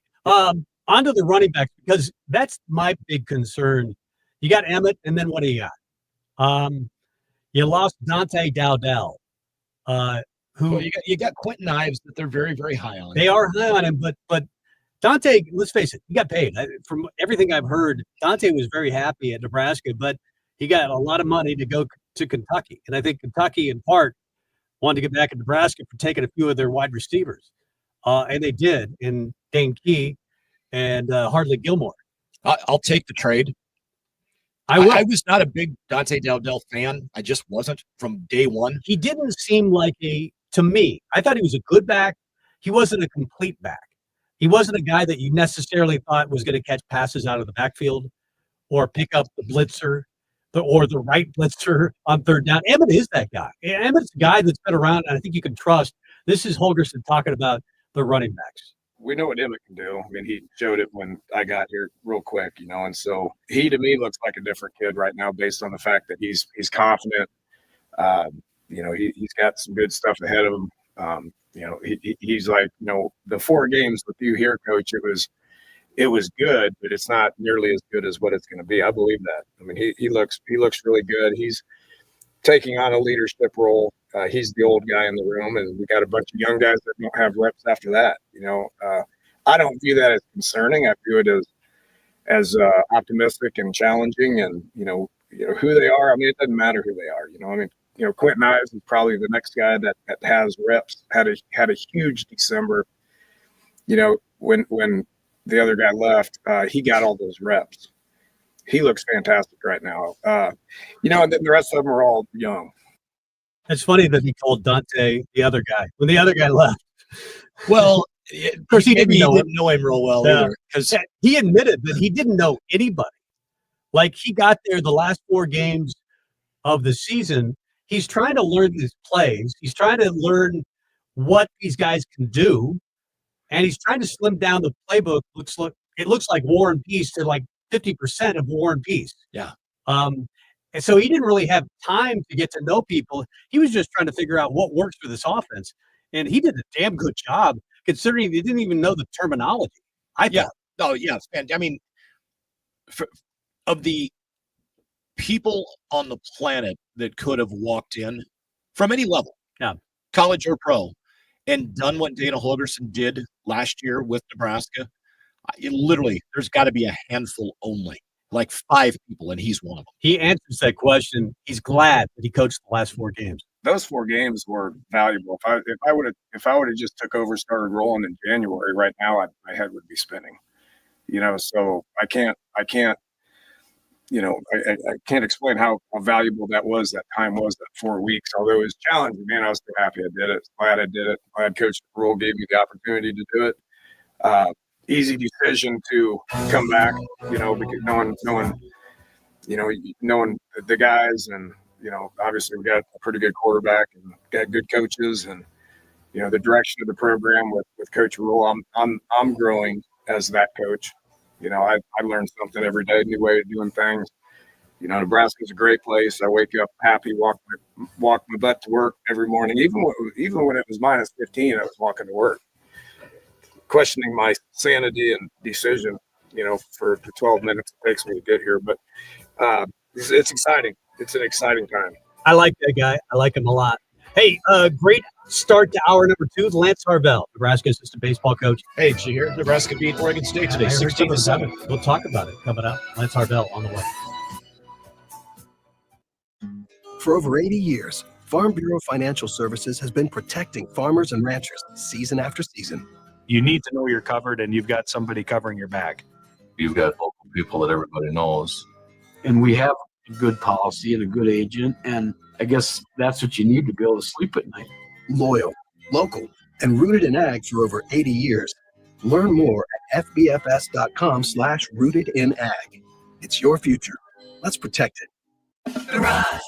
Onto the running backs, because that's my big concern. You got Emmett, and then what do you got? You lost Dante Dowdell. Who you got Quentin Ives that they're very, very high on. They are high on him, but Dante, let's face it, he got paid. From everything I've heard, Dante was very happy at Nebraska, but he got a lot of money to go to Kentucky. And I think Kentucky, in part, wanted to get back at Nebraska for taking a few of their wide receivers. And they did in Dane Key and Hardly Gilmore. I'll take the trade. I was not a big Dante Dowdell fan. I just wasn't from day one. He didn't seem like to me, I thought he was a good back. He wasn't a complete back. He wasn't a guy that you necessarily thought was going to catch passes out of the backfield or pick up the blitzer or the right blitzer on third down. Emmett is that guy. Emmett's a guy that's been around, and I think you can trust. This is Holgorsen talking about the running backs. We know what Emmett can do. I mean, he showed it when I got here real quick, and so he to me looks like a different kid right now based on the fact that he's confident. He's got some good stuff ahead of him. He's like, the 4 games with you here, Coach, it was good, but it's not nearly as good as what it's going to be. I believe that. I mean, he looks really good. He's taking on a leadership role. He's the old guy in the room, and we got a bunch of young guys that don't have reps after that. I don't view that as concerning. I view it as optimistic and challenging, and who they are. I mean, it doesn't matter who they are. Quentin Ives is probably the next guy that has reps. Had a huge December. When the other guy left, he got all those reps. He looks fantastic right now. And then the rest of them are all young. It's funny that he called Dante the other guy when the other guy left. Well, of course, he didn't know him real well either, because he admitted that he didn't know anybody. Like, he got there the last 4 games of the season. He's trying to learn these plays. He's trying to learn what these guys can do, and he's trying to slim down the playbook. It looks like War and Peace to like 50% of War and Peace. Yeah. And so he didn't really have time to get to know people. He was just trying to figure out what works for this offense. And he did a damn good job, considering he didn't even know the terminology. Yeah. Oh, yes. And I mean, of the people on the planet that could have walked in from any level, college or pro, and done what Dana Holgorsen did last year with Nebraska, literally, there's got to be a handful only. Like 5 people, and he's one of them. He answers that question. He's glad that he coached the last 4 games. Those 4 games were valuable. If I would have just took over, started rolling in January, right now my head would be spinning. So I can't explain how valuable that was. That time was, that 4 weeks. Although it was challenging, man, I was so happy I did it. Glad I did it. Glad Coach Rule gave me the opportunity to do it. Easy decision to come back, because knowing the guys, and obviously we got a pretty good quarterback and got good coaches, and the direction of the program with Coach Rule. I'm growing as that coach. I learn something every day, new way of doing things. Nebraska's a great place. I wake up happy, walk my butt to work every morning, even when it was minus 15. I was walking to work, questioning my sanity and decision, for the 12 minutes it takes me to get here. But it's exciting. It's an exciting time. I like that guy. I like him a lot. Hey, great start to hour number 2. Lance Harvell, Nebraska assistant baseball coach. Hey, did you hear Nebraska beat Oregon State today, 16-7? We'll talk about it coming up. Lance Harvell on the way. For over 80 years, Farm Bureau Financial Services has been protecting farmers and ranchers season after season. You need to know you're covered, and you've got somebody covering your back. You've got local people that everybody knows. And we have a good policy and a good agent, and I guess that's what you need to be able to sleep at night. Loyal, local, and rooted in ag for over 80 years. Learn more at fbfs.com/rootedinag. It's your future. Let's protect it. Garage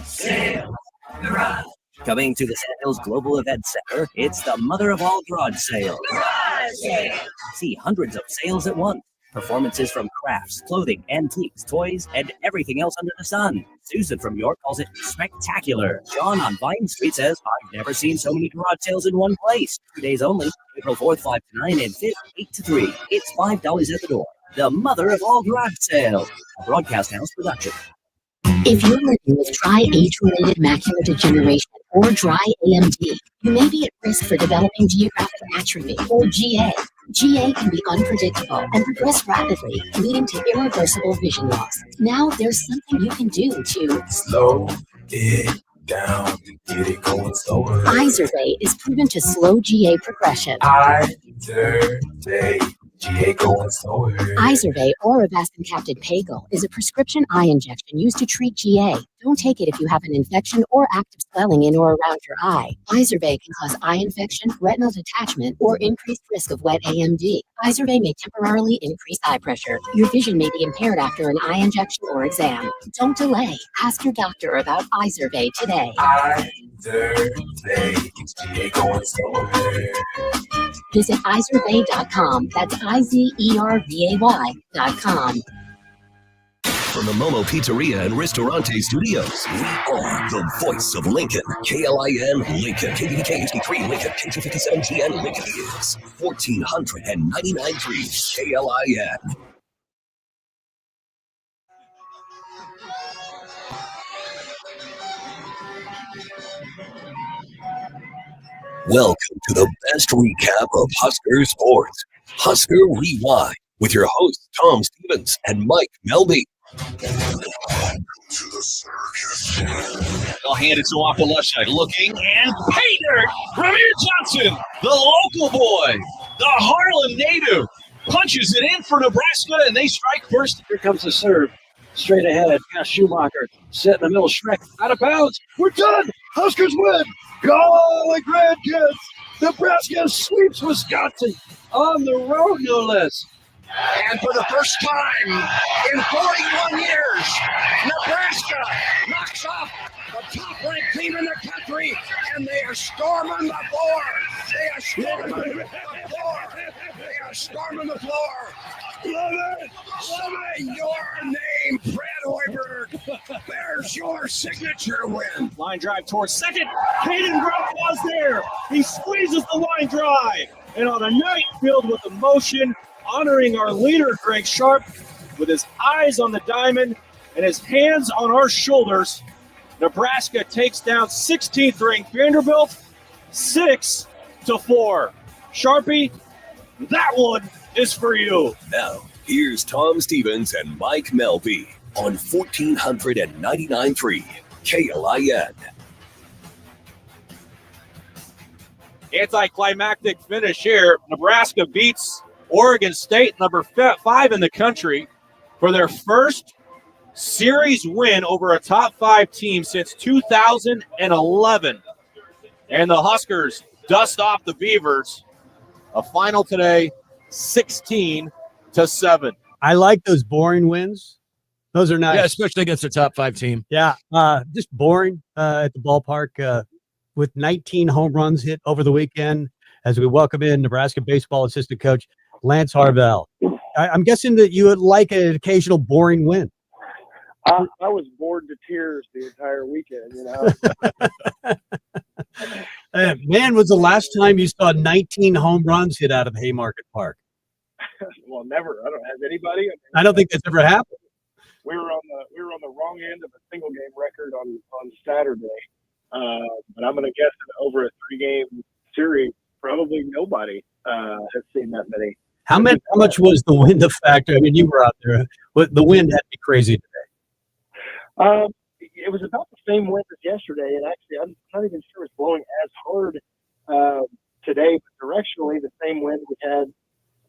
sale. Garage. Coming to the Sandhills Global Event Center, it's the mother of all garage sales. Garage sale. See hundreds of sales at once. Performances from crafts, clothing, antiques, toys, and everything else under the sun. Susan from York calls it spectacular. John on Vine Street says, I've never seen so many garage sales in one place. 2 days only, April 4th, 5 to 9, and 5th, 8 to 3. It's $5 at the door. The mother of all garage sales. A Broadcast House production. If you're living with dry age-related macular degeneration or dry AMD, you may be at risk for developing geographic atrophy or GA. GA can be unpredictable and progress rapidly, leading to irreversible vision loss. Now there's something you can do to slow it down, get it going slower. Izervay is proven to slow GA progression. Izervay, GA going slower. Izervay or Avastin Capted Pagel is a prescription eye injection used to treat GA. Don't take it if you have an infection or active swelling in or around your eye. Izervay can cause eye infection, retinal detachment, or increased risk of wet AMD. Izervay may temporarily increase eye pressure. Your vision may be impaired after an eye injection or exam. Don't delay. Ask your doctor about Izervay today. Izervay, GA going slower. Visit Izervay.com. That's IZERVAY.com. From the Momo Pizzeria and Ristorante Studios, we are the voice of Lincoln. KLIN Lincoln, KBDK HD3 Lincoln, K257GN Lincoln is 1499.3 KLIN. Welcome to the best recap of Husker sports, Husker Rewind, with your hosts Tom Stevens and Mike Melby. They'll hand it to off the left side, looking, and pay dirt! Ramir Johnson, the local boy, the Harlem native, punches it in for Nebraska, and they strike first. Here comes the serve. Straight ahead. Got Schumacher. Set in the middle. Schreck out of bounds. We're done. Huskers win. Golly, grandkids. Nebraska sweeps Wisconsin on the road, no less. And for the first time in 41 years, Nebraska knocks off the top-ranked team in the country, and they are storming the floor. They are storming the floor. They are storming the floor. Love it. Love it. Your name, Brad Hoiberg, bears your signature win. Line drive towards second. Hayden Grubb was there. He squeezes the line drive. And on a night filled with emotion, honoring our leader, Greg Sharp, with his eyes on the diamond and his hands on our shoulders, Nebraska takes down 16th-ranked Vanderbilt 6-4. Sharpie, that one is for you. Now, here's Tom Stevens and Mike Melby on 1499.3 KLIN. Anticlimactic finish here. Nebraska beats Oregon State, number 5 in the country, for their first series win over a top 5 team since 2011. And the Huskers dust off the Beavers. A final today, 16-7. I like those boring wins. Those are nice. Yeah, especially against a top 5 team. Yeah, just boring at the ballpark with 19 home runs hit over the weekend as we welcome in Nebraska baseball assistant coach Lance Harvell. I'm guessing that you would like an occasional boring win. I was bored to tears the entire weekend, you know. Man, was the last time you saw 19 home runs hit out of Haymarket Park? Well, never. I don't have anybody. I don't think that's ever happened. We were on the wrong end of a single game record on Saturday, but I'm going to guess that over a 3-game series, probably nobody has seen that many. How much was the wind factor? I mean, you were out there. The wind had to be crazy today. It was about the same wind as yesterday, and actually, I'm not even sure it's blowing as hard today, but directionally the same wind we had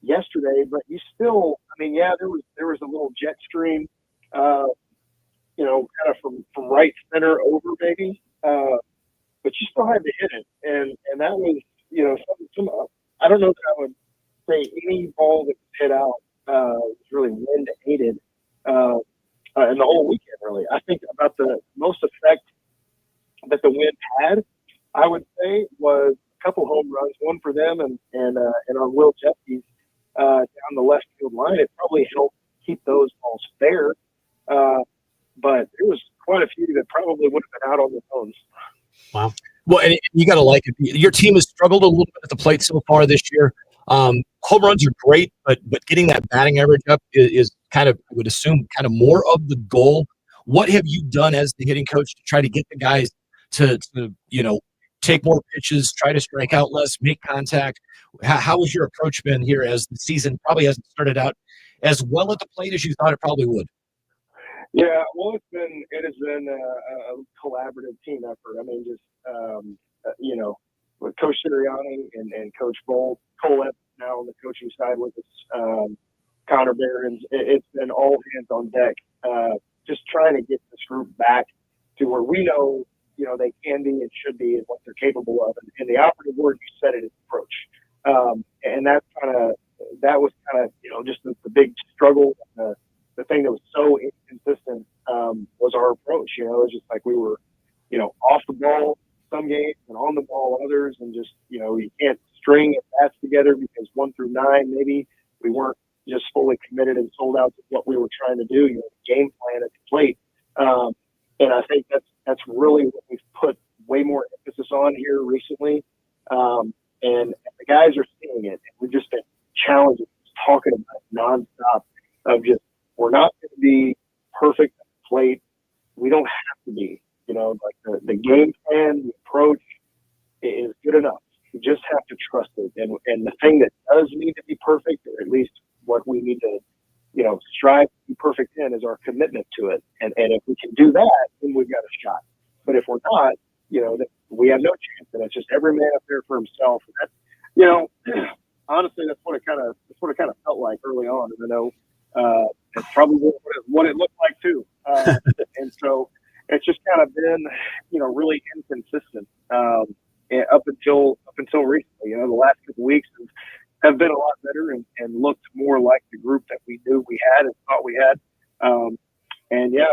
yesterday. But you still, I mean, yeah, there was a little jet stream, kind of from right center over maybe, but you still had to hit it, and that was, some I don't know if I would say any ball that was hit out was really wind aided. And the whole weekend, really. I think about the most effect that the wind had, I would say, was a couple home runs, one for them and on Will Jeffries, down the left field line, it probably helped keep those balls fair. But there was quite a few that probably would have been out on their own. Wow. Well, and you got to like it. Your team has struggled a little bit at the plate so far this year. Home runs are great, but getting that batting average up is kind of, I would assume, kind of more of the goal. What have you done as the hitting coach to try to get the guys to take more pitches, try to strike out less, make contact? How has your approach been here as the season probably hasn't started out as well at the plate as you thought it probably would? Yeah, well, it has been a collaborative team effort. I mean, just with Coach Sirianni and Coach Cole Evans now on the coaching side with us, Connor Barons, it's been all hands on deck. Just trying to get this group back to where we know, they can be and should be and what they're capable of. And the operative word, you said it, is approach. And that was kind of, just the big struggle. The thing that was so inconsistent was our approach. It was just like we were, off the ball some games and on the ball others, and just, you can't string bats together because 1 through 9 maybe we weren't just fully committed and sold out to what we were trying to do, the game plan at the plate. And I think that's really what we've put way more emphasis on here recently. And the guys are seeing it. And we've just been challenging, talking about it nonstop of just, we're not going to be perfect at the plate. We don't have to be, like the game plan, the approach is good enough. You just have to trust it. And the thing that does need to be perfect, or at least what we need to, strive to be perfect in, is our commitment to it. And if we can do that, then we've got a shot. But if we're not, then we have no chance. And it's just every man up there for himself. And that, honestly, that's what it kind of felt like early on. And I know it's probably what it looked like too. And so it's just kind of been, really inconsistent up until recently. The last couple of weeks have been a lot better and looked more like the group that we knew we had and thought we had. And yeah,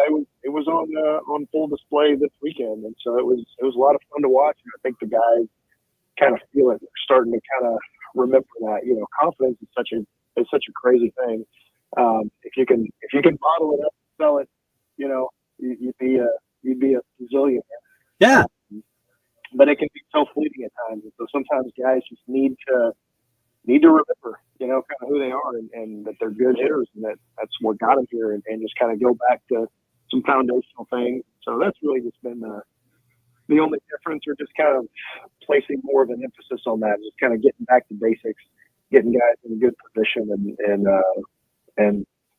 it was on full display this weekend, and so it was a lot of fun to watch. And I think the guys kind of feel it. They're starting to kind of remember that. Confidence is such a crazy thing. If you can bottle it up and sell it, you'd be a bazillionaire. Yeah. But it can be so fleeting at times. And so sometimes guys just need to remember, kind of who they are and that they're good hitters, and that's what got them here, and just kind of go back to some foundational things. So that's really just been the only difference, or just kind of placing more of an emphasis on that, just kind of getting back to basics, getting guys in a good position, and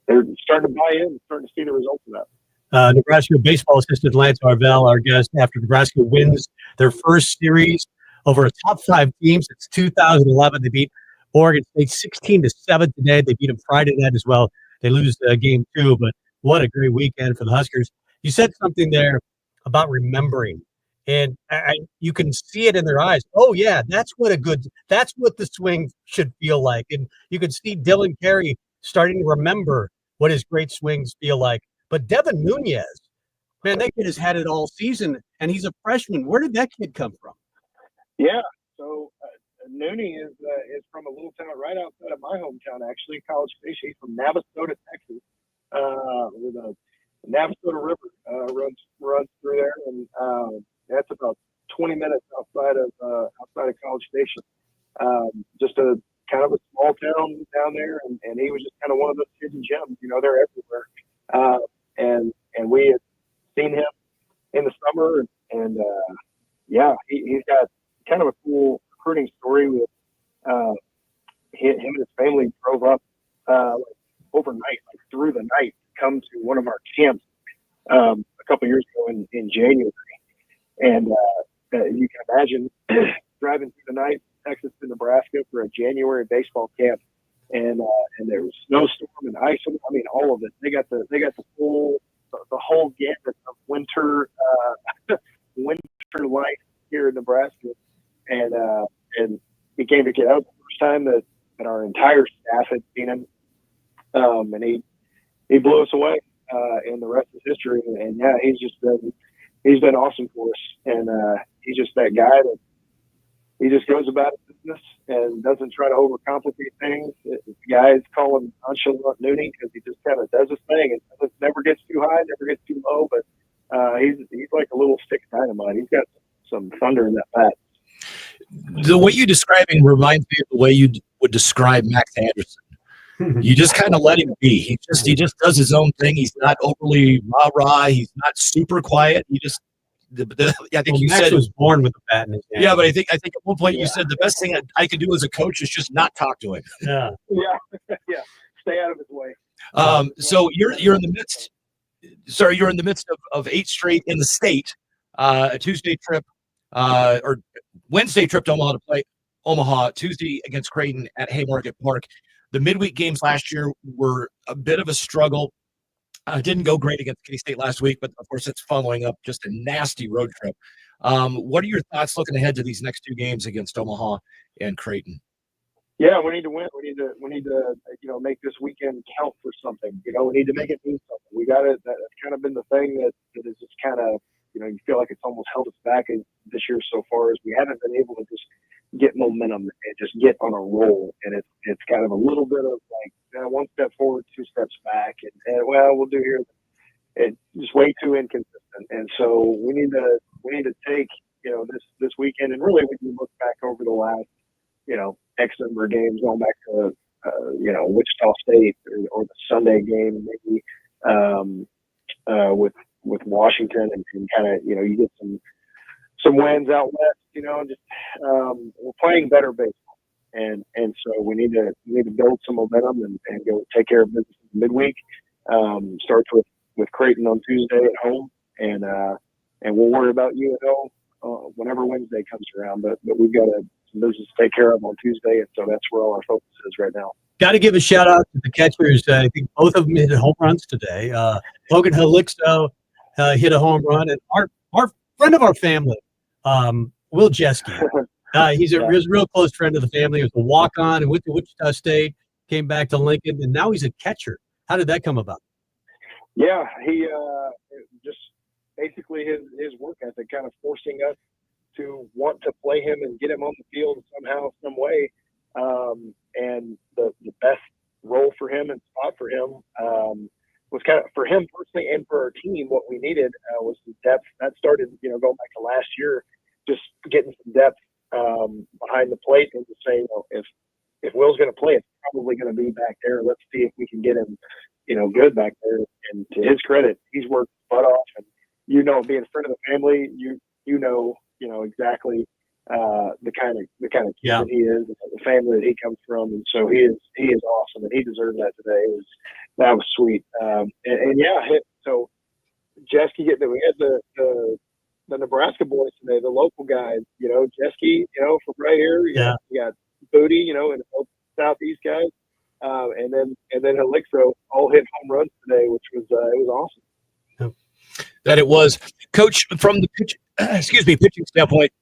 they're starting to buy in, starting to see the results of that. Nebraska baseball assistant Lance Arvell, our guest, after Nebraska wins their first series over a top 5 team since 2011. They beat Oregon State 16-7 today. They beat them Friday night as well. They lose game 2, but what a great weekend for the Huskers. You said something there about remembering, and you can see it in their eyes. Oh yeah, that's what the swing should feel like. And you can see Dylan Carey starting to remember what his great swings feel like. But Devin Nunez, man, that kid has had it all season, and he's a freshman. Where did that kid come from? Yeah, so Nooney is from a little town right outside of my hometown, actually, College Station. He's from Navasota, Texas, where the Navasota River runs through there, and that's about 20 minutes outside of College Station. Just a kind of a small town down there, and he was just kind of one of those hidden gems. They're everywhere. And we had seen him in the summer, and he's got kind of a cool recruiting story with him and his family drove up overnight, through the night, to come to one of our camps a couple years ago in January. And you can imagine driving through the night, Texas to Nebraska for a January baseball camp. And there was snowstorm and ice. I mean, all of it. They got the whole gamut of winter life here in Nebraska. And he came to get out the first time that our entire staff had seen him. And he blew us away. And the rest is history. And yeah, he's been awesome for us. And he's just that guy that he just goes about his business and doesn't try to overcomplicate things. The guys call him nonchalant Noonie because he just kind of does his thing and it never gets too high, never gets too low. But he's like a little stick of dynamite. He's got some thunder in that bat. The way you're describing reminds me of the way you would describe Max Anderson. You just kind of let him be. He just does his own thing. He's not overly rah-rah. He's not super quiet. He just I think you Max said was born with a bat in his hand. Yeah, but I think at one point you said the best thing I could do as a coach is just not talk to him. Yeah. Yeah. Stay out of his way. So you're in the midst. Sorry, you're in the midst of 8 straight in the state. A Tuesday trip or Wednesday trip to Omaha to play Omaha. Tuesday against Creighton at Haymarket Park. The midweek games last year were a bit of a struggle. Didn't go great against K-State last week, but of course it's following up just a nasty road trip. What are your thoughts looking ahead to these next 2 games against Omaha and Creighton? Yeah, we need to win. We need to make this weekend count for something. We need to make it mean something. We got to. That's kind of been the thing that is just kind of you feel like it's almost held us back this year so far, is we haven't been able to just get momentum and just get on a roll. And it's kind of a little bit of like 1 step forward, 2 steps back, and we'll do here. It's just way too inconsistent. And so we need to take this weekend, and really we can look back over the last X number of games, going back to Wichita State or the Sunday game maybe with Washington, and kind of you get some wins out west, and just we're playing better baseball, and so we need to build some momentum and go take care of business in the midweek. Starts with Creighton on Tuesday at home, and we'll worry about UNO whenever Wednesday comes around. But we've got some business to take care of on Tuesday, and so that's where all our focus is right now. Got to give a shout out to the catchers. I think both of them hit home runs today. Logan Helixo hit a home run, and our friend of our family, Will Jeske. He's a real close friend of the family. He was a walk-on and went to Wichita State, came back to Lincoln, and now he's a catcher. How did that come about? Yeah, he just basically his work ethic kind of forcing us to want to play him and get him on the field somehow, some way. And the best role for him and spot for him was kind of for him personally and for our team. What we needed was some depth. That started, going back to last year, just getting some depth behind the plate and to say, if Will's going to play, it's probably going to be back there. Let's see if we can get him, good back there. And to his credit, he's worked his butt off. And being a friend of the family, exactly the kind of kid that he is, the family that he comes from, and so he is awesome, and he deserved that today. That was sweet. So Jeske we had the Nebraska boys today, the local guys, Jeske, from right here, you got Booty, and both Southeast guys, and then Helixo all hit home runs today, which was it was awesome. That it was. Coach, from the pitching standpoint,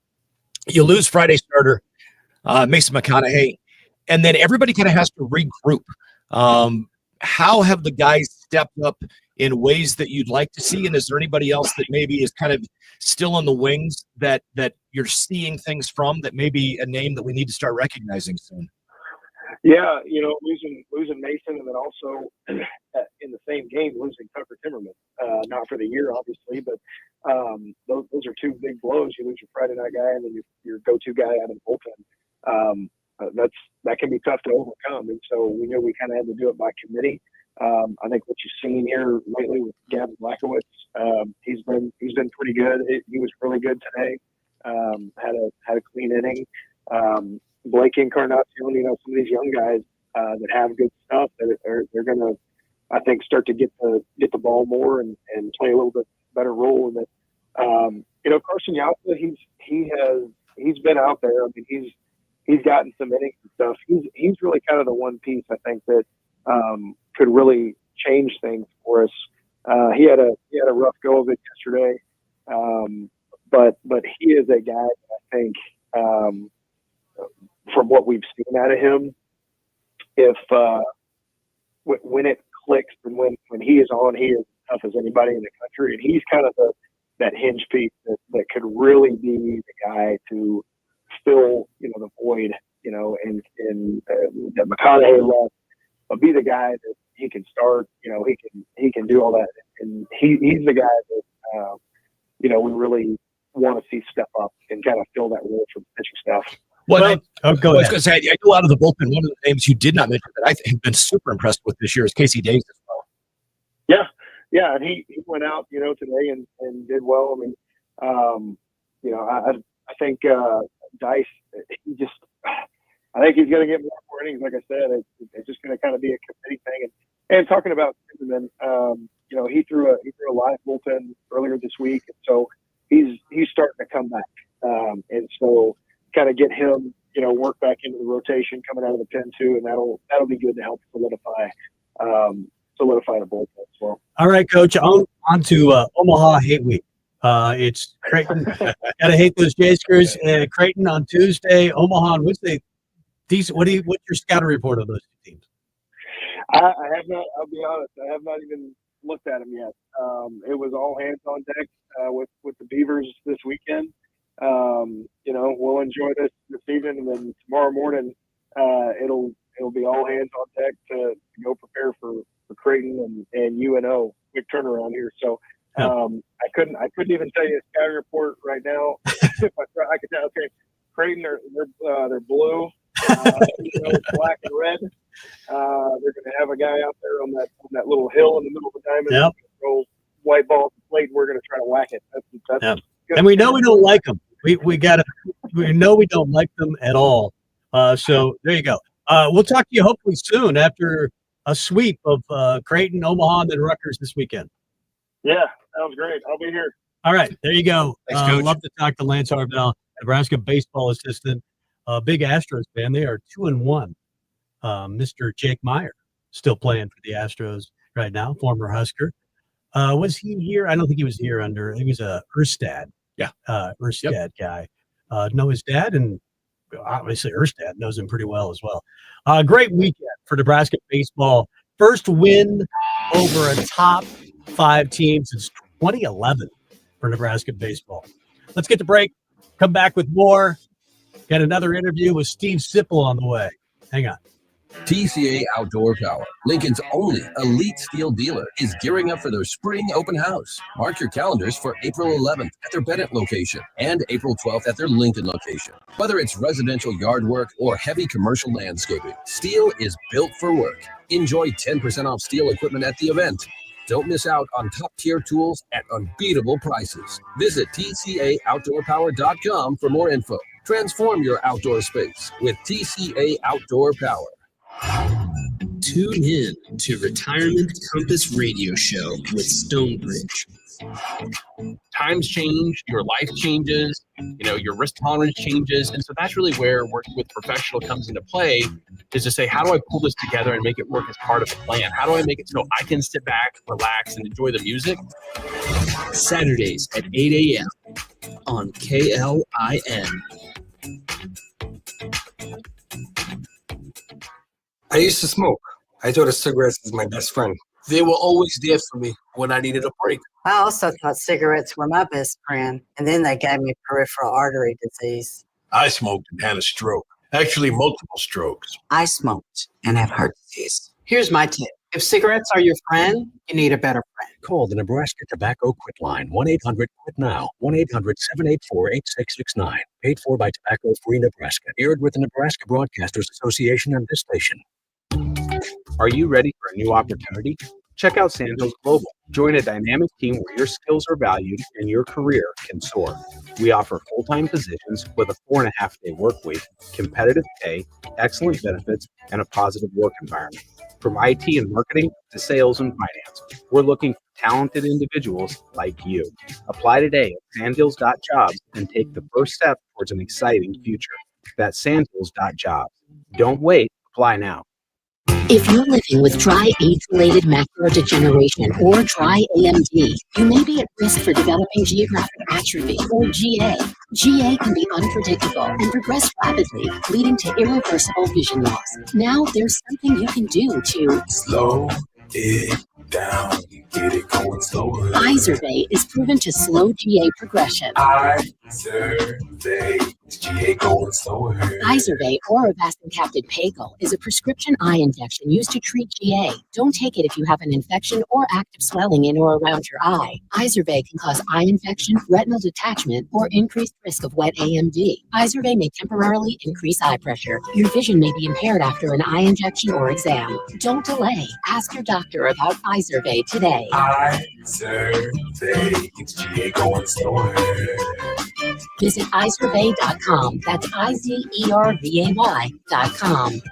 you lose Friday starter Mason McConaughey, and then everybody kind of has to regroup. How have the guys stepped up in ways that you'd like to see, and is there anybody else that maybe is kind of still in the wings that you're seeing things from, that may be a name that we need to start recognizing soon? Yeah, losing Mason, and then also in the same game losing Tucker Timmerman, not for the year obviously, but those are 2 big blows. You lose your Friday night guy, and then your go-to guy out of the bullpen. That can be tough to overcome, and so we knew we kind of had to do it by committee. I think what you've seen here lately with Gavin Blackowitz, he's been pretty good. He was really good today. Had a clean inning. Blake Encarnacion, some of these young guys that have good stuff, they're going to, I think, start to get the ball more and play a little bit better role in it. Carson Yasta, he's been out there. I mean, he's gotten some innings and stuff. He's really kind of the one piece I think that could really change things for us. He had a rough go of it yesterday, but he is a guy that I think. From what we've seen out of him, if when it clicks and when he is on, he is as tough as anybody in the country, and he's kind of that hinge piece that could really be the guy to fill, the void, and that McConaughey left, but be the guy that he can start, he can do all that. And he's the guy that, we really want to see step up and kind of fill that role for the pitching staff. Well, go I was ahead. going to say, I know out of the bullpen, one of the names you did not mention that I have been super impressed with this year is Casey Days as well. Yeah, and he went out, today and did well. I mean, I think Dice, I think he's going to get more innings. Like I said, it's just going to kind of be a committee thing. And talking about Zimmerman, he threw a live bullpen earlier this week, and so he's starting to come back. And so kind of get him, work back into the rotation coming out of the pen too, and that'll be good to help solidify the bullpen as well. All right, Coach. On to Omaha Hate Week. It's Creighton. Gotta hate those Jaskers. Creighton on Tuesday, Omaha on Wednesday. Decent. What's your scouting report on those two teams? I have not. I'll be honest. I have not even looked at them yet. It was all hands on deck with the Beavers this weekend. We'll enjoy this evening, and then tomorrow morning it'll be all hands on deck to go prepare for Creighton and UNO. Quick turnaround here. So I couldn't even tell you a scouting report right now. If I could tell. Okay, Creighton they're blue. Black and red. They're going to have a guy out there on that little hill in the middle of the diamond. Yep. Throw white ball at the plate. And we're going to try to whack it. That's yep. And we know we don't like them. We know we don't like them at all. So there you go. We'll talk to you hopefully soon after a sweep of Creighton, Omaha, and then Rutgers this weekend. Yeah, sounds great. I'll be here. All right, there you go. Thanks, Coach. Love to talk to Lance Harvell, Nebraska baseball assistant. Big Astros fan. They are 2-1. Mr. Jake Meyer still playing for the Astros right now, former Husker. Was he here? I don't think he was here he was a Erstad. Yeah. Erstad guy. Know his dad, and obviously Erstad knows him pretty well as well. Great weekend for Nebraska baseball. First win over a top 5 team since 2011 for Nebraska baseball. Let's get to break. Come back with more. Got another interview with Steve Sipple on the way. Hang on. TCA Outdoor Power, Lincoln's only elite steel dealer, is gearing up for their spring open house. Mark your calendars for April 11th at their Bennett location and April 12th at their Lincoln location. Whether it's residential yard work or heavy commercial landscaping, steel is built for work. Enjoy 10% off steel equipment at the event. Don't miss out on top-tier tools at unbeatable prices. Visit TCAOutdoorPower.com for more info. Transform your outdoor space with TCA Outdoor Power. Tune in to Retirement Compass Radio Show with Stonebridge. Times change, your life changes, your risk tolerance changes. And so that's really where working with professional comes into play, is to say, how do I pull this together and make it work as part of the plan? How do I make it so I can sit back, relax, and enjoy the music? Saturdays at 8 a.m. on KLIN. I used to smoke. I thought a cigarette was my best friend. They were always there for me when I needed a break. I also thought cigarettes were my best friend, and then they gave me peripheral artery disease. I smoked and had a stroke. Actually, multiple strokes. I smoked and have heart disease. Here's my tip. If cigarettes are your friend, you need a better friend. Call the Nebraska Tobacco Quit Line, 1-800-QUIT-NOW, 1-800-784-8669. Paid for by Tobacco Free Nebraska. Aired with the Nebraska Broadcasters Association and this station. Are you ready for a new opportunity? Check out Sandhills Global. Join a dynamic team where your skills are valued and your career can soar. We offer full-time positions with a 4.5-day work week, competitive pay, excellent benefits, and a positive work environment. From IT and marketing to sales and finance, we're looking for talented individuals like you. Apply today at sandhills.jobs and take the first step towards an exciting future. That's sandhills.jobs. Don't wait. Apply now. If you're living with dry age-related macular degeneration or dry AMD, you may be at risk for developing geographic atrophy or GA. GA can be unpredictable and progress rapidly, leading to irreversible vision loss. Now there's something you can do to slow it down, get it going slower. Izervay is proven to slow GA progression. Izervay GA going slower. Izervay or avastin-capsid Pagel is a prescription eye injection used to treat GA. Don't take it if you have an infection or active swelling in or around your eye. Izervay can cause eye infection, retinal detachment, or increased risk of wet AMD. Izervay may temporarily increase eye pressure. Your vision may be impaired after an eye injection or exam. Don't delay. Ask your doctor about Izervay today. Izervay, it's GA going slower. Visit Izervay.com. That's IZERVAY.com.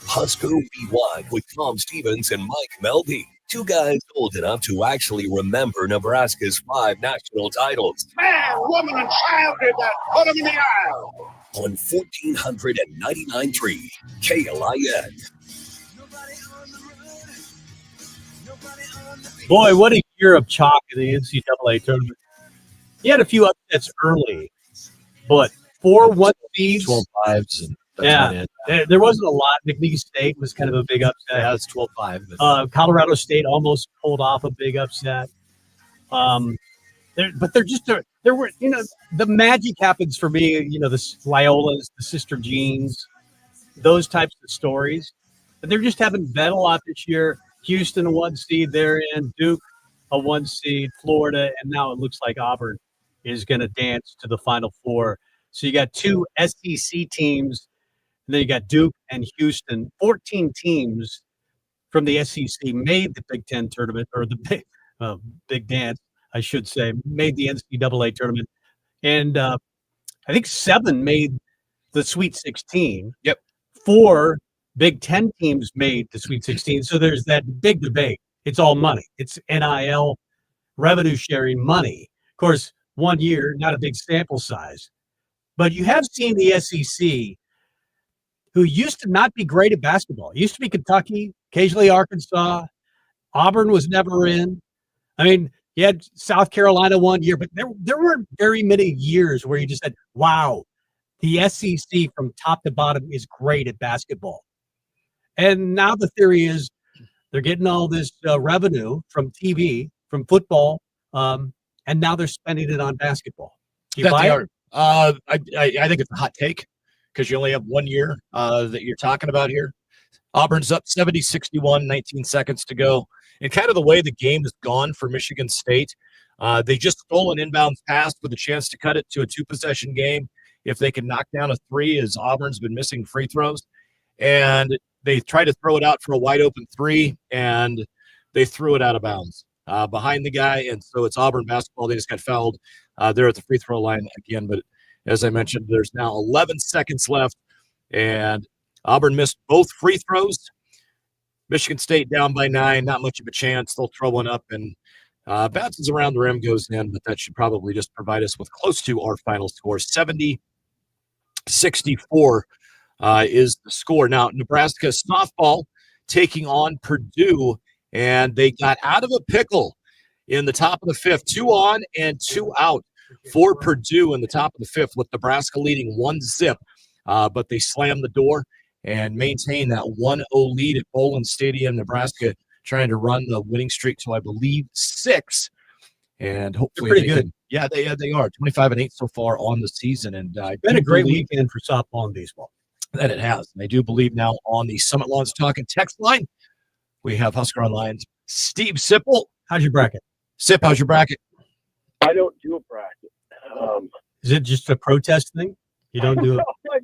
Husker Rewind with Tom Stevens and Mike Melby. Two guys old enough to actually remember Nebraska's 5 national titles. Man, woman, and child did that. Put them in the aisle. On 1499.3 KLIN. Boy, what a year of chalk in the NCAA tournament. He had a few upsets early, but 4-1 seeds. 12-5s. Yeah, there wasn't a lot. McNeese State was kind of a big upset. Yeah, it's 12-5. Colorado State almost pulled off a big upset. There were, the magic happens for me, the Loyolas, the Sister Jeans, those types of stories. But they're just haven't bet a lot this year. Houston, a 1 seed, they're in. Duke, a 1 seed. Florida, and now it looks like Auburn is going to dance to the Final Four. So you got 2 SEC teams, and then you got Duke and Houston. 14 teams from the SEC made the Big Ten tournament, or the Big Dance, I should say, made the NCAA tournament. And I think 7 made the Sweet 16. Yep. 4 Big Ten teams made the Sweet 16. So there's that big debate. It's all money. It's NIL revenue sharing money. Of course, 1 year, not a big sample size. But you have seen the SEC, who used to not be great at basketball. It used to be Kentucky, occasionally Arkansas. Auburn was never in. I mean, you had South Carolina 1 year, but there weren't very many years where you just said, wow, the SEC from top to bottom is great at basketball. And now the theory is they're getting all this revenue from TV, from football, and now they're spending it on basketball. Do you buy it? I think it's a hot take because you only have 1 year that you're talking about here. Auburn's up 70-61, 19 seconds to go. And kind of the way the game has gone for Michigan State, they just stole an inbound pass with a chance to cut it to a 2-possession game if they can knock down a 3, as Auburn's been missing free throws. And they tried to throw it out for a wide open 3, and they threw it out of bounds behind the guy. And so it's Auburn basketball. They just got fouled there at the free throw line again. But as I mentioned, there's now 11 seconds left, and Auburn missed both free throws. Michigan State down by 9, not much of a chance. They'll throw one up and bounces around the rim, goes in, but that should probably just provide us with close to our final score. 70-64 is the score. Now, Nebraska softball taking on Purdue, and they got out of a pickle in the top of the 5th. 2 on and 2 out for Purdue in the top of the 5th, with Nebraska leading 1-0. But they slammed the door and maintain that 1-0 lead at Bowling Stadium. Nebraska trying to run the winning streak to, I believe, 6. And hopefully they're pretty good. Yeah, they are 25-8 so far on the season. And been a great weekend for softball and baseball. That it has. And I do believe now on the Summit Lawns Talking text line, we have Husker Online's Steve Sipple. How's your bracket? Sip, how's your bracket? I don't do a bracket. Is it just a protest thing? You don't do it? I've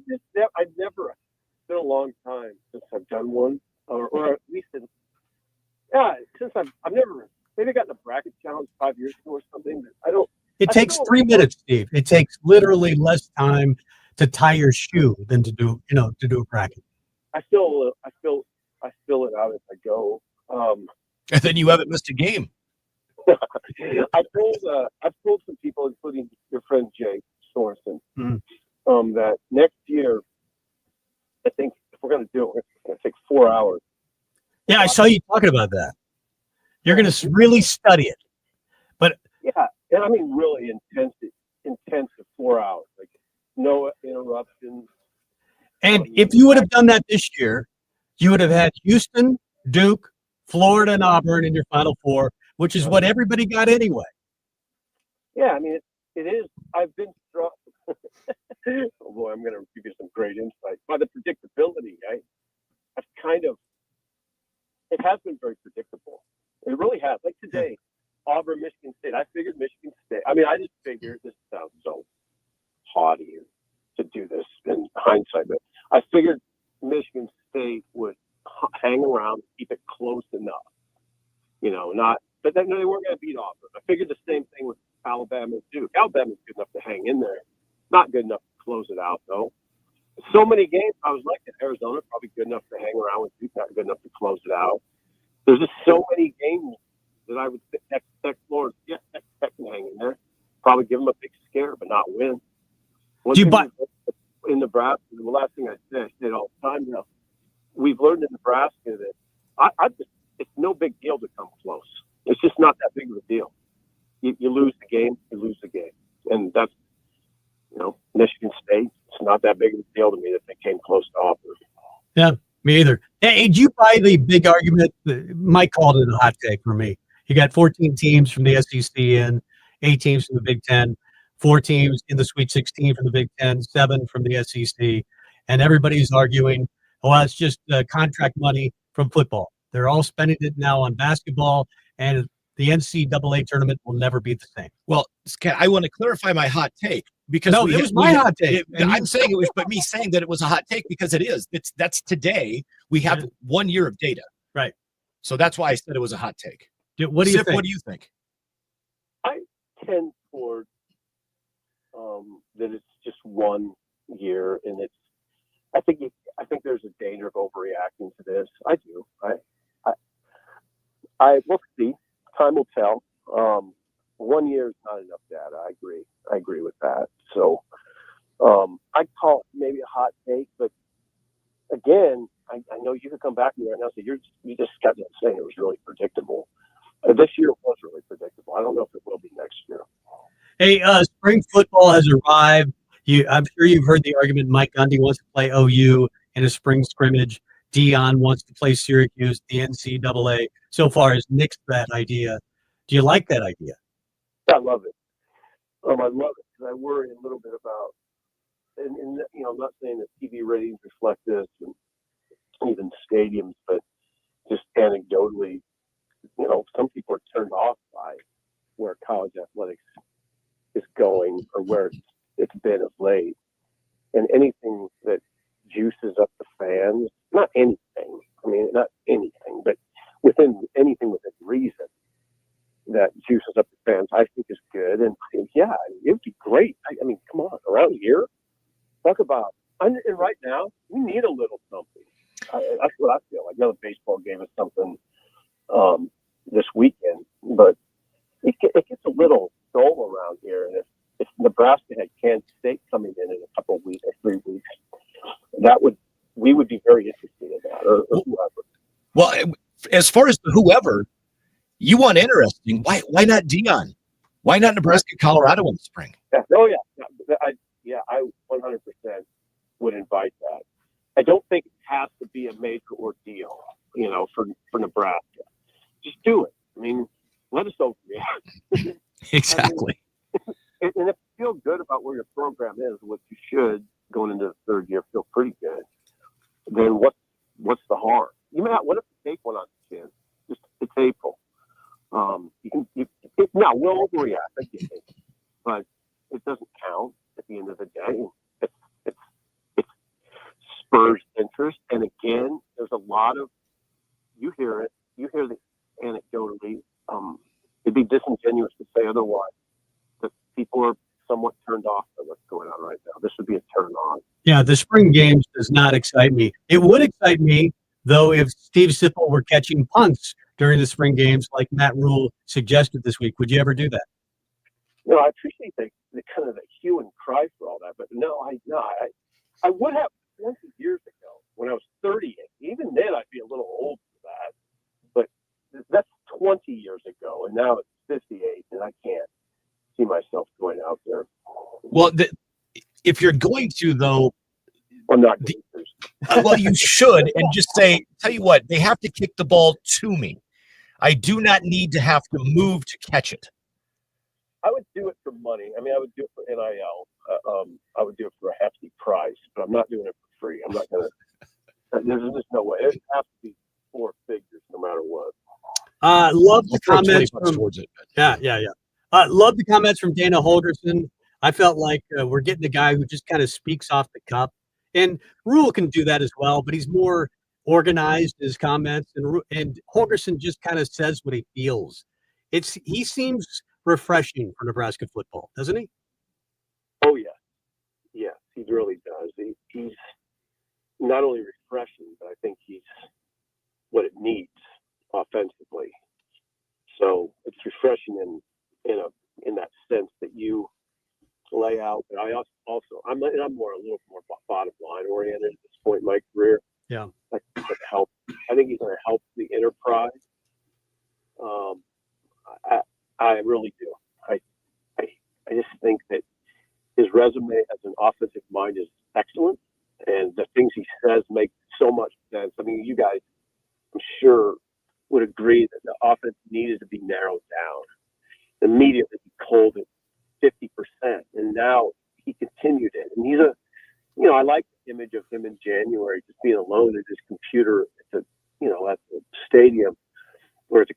never. It's been a long time since I've done one, or at least since I've never. Maybe I got in a bracket challenge 5 years ago or something. But I don't. It takes 3 minutes, Steve. It takes literally less time to tie your shoe than to do a bracket. I fill it out as I go. And then you haven't missed a game. I've told some people, including your friend Jay Sorensen, that next year, I think if we're going to do it, it's going to take 4 hours. Yeah, I saw you talking about that. You're going to really study it. But yeah, and I mean really intensive 4 hours, like no interruptions. And if you would have done that this year, you would have had Houston, Duke, Florida, and Auburn in your Final Four, which is what everybody got anyway. Yeah, I mean, it is. I've been struck. Oh boy, I'm going to give you some great insight by the predictability. I've kind of. It has been very predictable. It really has. Like today, Auburn, Michigan State. I figured Michigan State. I mean, I just figured this sounds so haughty to do this in hindsight, but I figured Michigan State would hang around, keep it close enough. You know, not. But then they weren't going to beat Auburn. I figured the same thing with Alabama too. Alabama's good enough to hang in there. Not good enough to close it out though. So many games I was like Arizona, probably good enough to hang around with Duke, not good enough to close it out. There's just so many games that I would expect Florida, Tech can hang in there. Probably give them a big scare, but not win. In Nebraska, the last thing I say it all the time now, we've learned in Nebraska that it's no big deal to come close. It's just not that big of a deal. You lose the game, you lose the game. And that's, Michigan State, it's not that big of a deal to me that they came close to Auburn. Yeah, me either. Hey, did you buy the big argument? Mike called it a hot take for me. You got 14 teams from the SEC in, 8 teams from the Big Ten, 4 teams in the Sweet 16 from the Big Ten, 7 from the SEC, and everybody's arguing, well, it's just contract money from football. They're all spending it now on basketball, and the NCAA tournament will never be the same. Well, I want to clarify my hot take because it was my hot take. I'm saying it was, but me saying that it was a hot take because it is. That's today. We have 1 year of data, right? So that's why I said it was a hot take. What do you think? What do you think? I tend toward that it's just 1 year, and I think there's a danger of overreacting to this. I do. I will see. Time will tell. 1 year is not enough data. I agree with that. So I'd call it maybe a hot take, but again, I know you could come back to me right now and say you just got to say it was really predictable. This year was really predictable. I don't know if it will be next year. Hey, spring football has arrived. I'm sure you've heard the argument Mike Gundy wants to play OU in a spring scrimmage. Dion wants to play Syracuse. The NCAA so far has nixed that idea. Do you like that idea? I love it. I love it because I worry a little bit about, and I'm not saying that TV ratings reflect this, and even stadiums, but just anecdotally, some people are turned off by where college athletics is going or where it's been of late, and anything that juices up the fans. Not anything. I mean, not anything, but within reason that juices up the fans, I think is good. And yeah, it'd be great. I mean, come on, around here, talk about. And right now, we need a little something. That's what I feel like. The baseball gave us something this weekend, but it gets a little dull around here. And if Nebraska had Kansas State coming in a couple of weeks or 3 weeks, we would be very interested in that, or whoever. Well, as far as the whoever, you want interesting. Why not Dion? Why not Nebraska, Colorado in the spring? Yeah. Oh yeah, I 100% would invite that. I don't think it has to be a major ordeal, for Nebraska. Just do it. I mean, let us overreact. Exactly. And if you feel good about where your program is, what you should going into the third year feel pretty good, then what's the harm? You may not. What if you take one on the chin? It's April. Now we'll overreact, I get it, but it doesn't count at the end of the day. It's spurs interest, and again, there's a lot of you hear the anecdotally. It'd be disingenuous to say otherwise. That people are somewhat turned off by what's going on right now. This would be a turn on. Yeah, the spring games does not excite me. It would excite me, though, if Steve Sipple were catching punts during the spring games like Matt Rule suggested this week. Would you ever do that? No, I appreciate the kind of the hue and cry for all that, but I would have 20 years ago when I was 38. Even then, I'd be a little old for that, but that's 20 years ago, and now it's 58, and I can't see myself going out there. Well, if you're going to, though, I'm not. Well, you should, and just say, tell you what, they have to kick the ball to me. I do not need to have to move to catch it. I would do it for money. I mean, I would do it for NIL. I would do it for a hefty price, but I'm not doing it for free. I'm not going to. There's just no way. It has to be 4 figures no matter what. Love the comments from towards it. Yeah. Love the comments from Dana Holgerson. I felt like we're getting a guy who just kind of speaks off the cuff, and Rule can do that as well, but he's more organized in his comments, and Holgerson just kind of says what he feels. He seems refreshing for Nebraska football, doesn't he? Oh yeah, yes, he really does. He's not only refreshing, but I think he's what it needs offensively. So it's refreshing in that sense that you lay out. But I'm more a little more bottom line oriented at this point in my career. Yeah, I think he's going to help the enterprise. I really do. I just think that his resume as an offensive mind is excellent, and the things he says make so much sense. I mean, you guys, I'm sure, would agree that the offense needed to be narrowed down. Immediately, he culled it 50%, and now he continued it. And he's I like the image of him in January, just being alone at his computer at the stadium or at the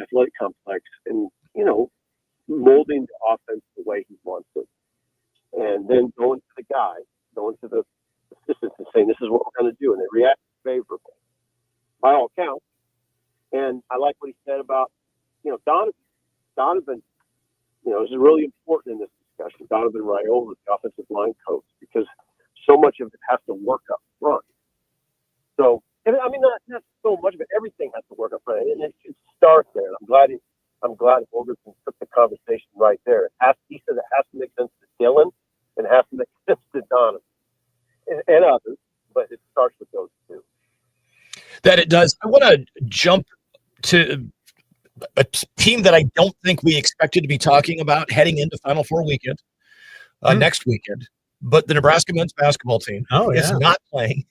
athletic complex, and molding the offense the way he wants it, and then going to the assistants and saying, "This is what we're going to do," and they react favorably by all accounts. And I like what he said about Donovan. Donovan, this is really important in this discussion. Donovan Raiola, the offensive line coach, because so much of it has to work up front. So, I mean, not so much of it. Everything has to work up front, and it should start there. And I'm glad Holgerson took the conversation right there. He said it has to make sense to Dylan and it has to make sense to Donovan and others, but it starts with those two. That it does. I want to jump to a team that I don't think we expected to be talking about heading into Final Four weekend, next weekend. But the Nebraska men's basketball team is not playing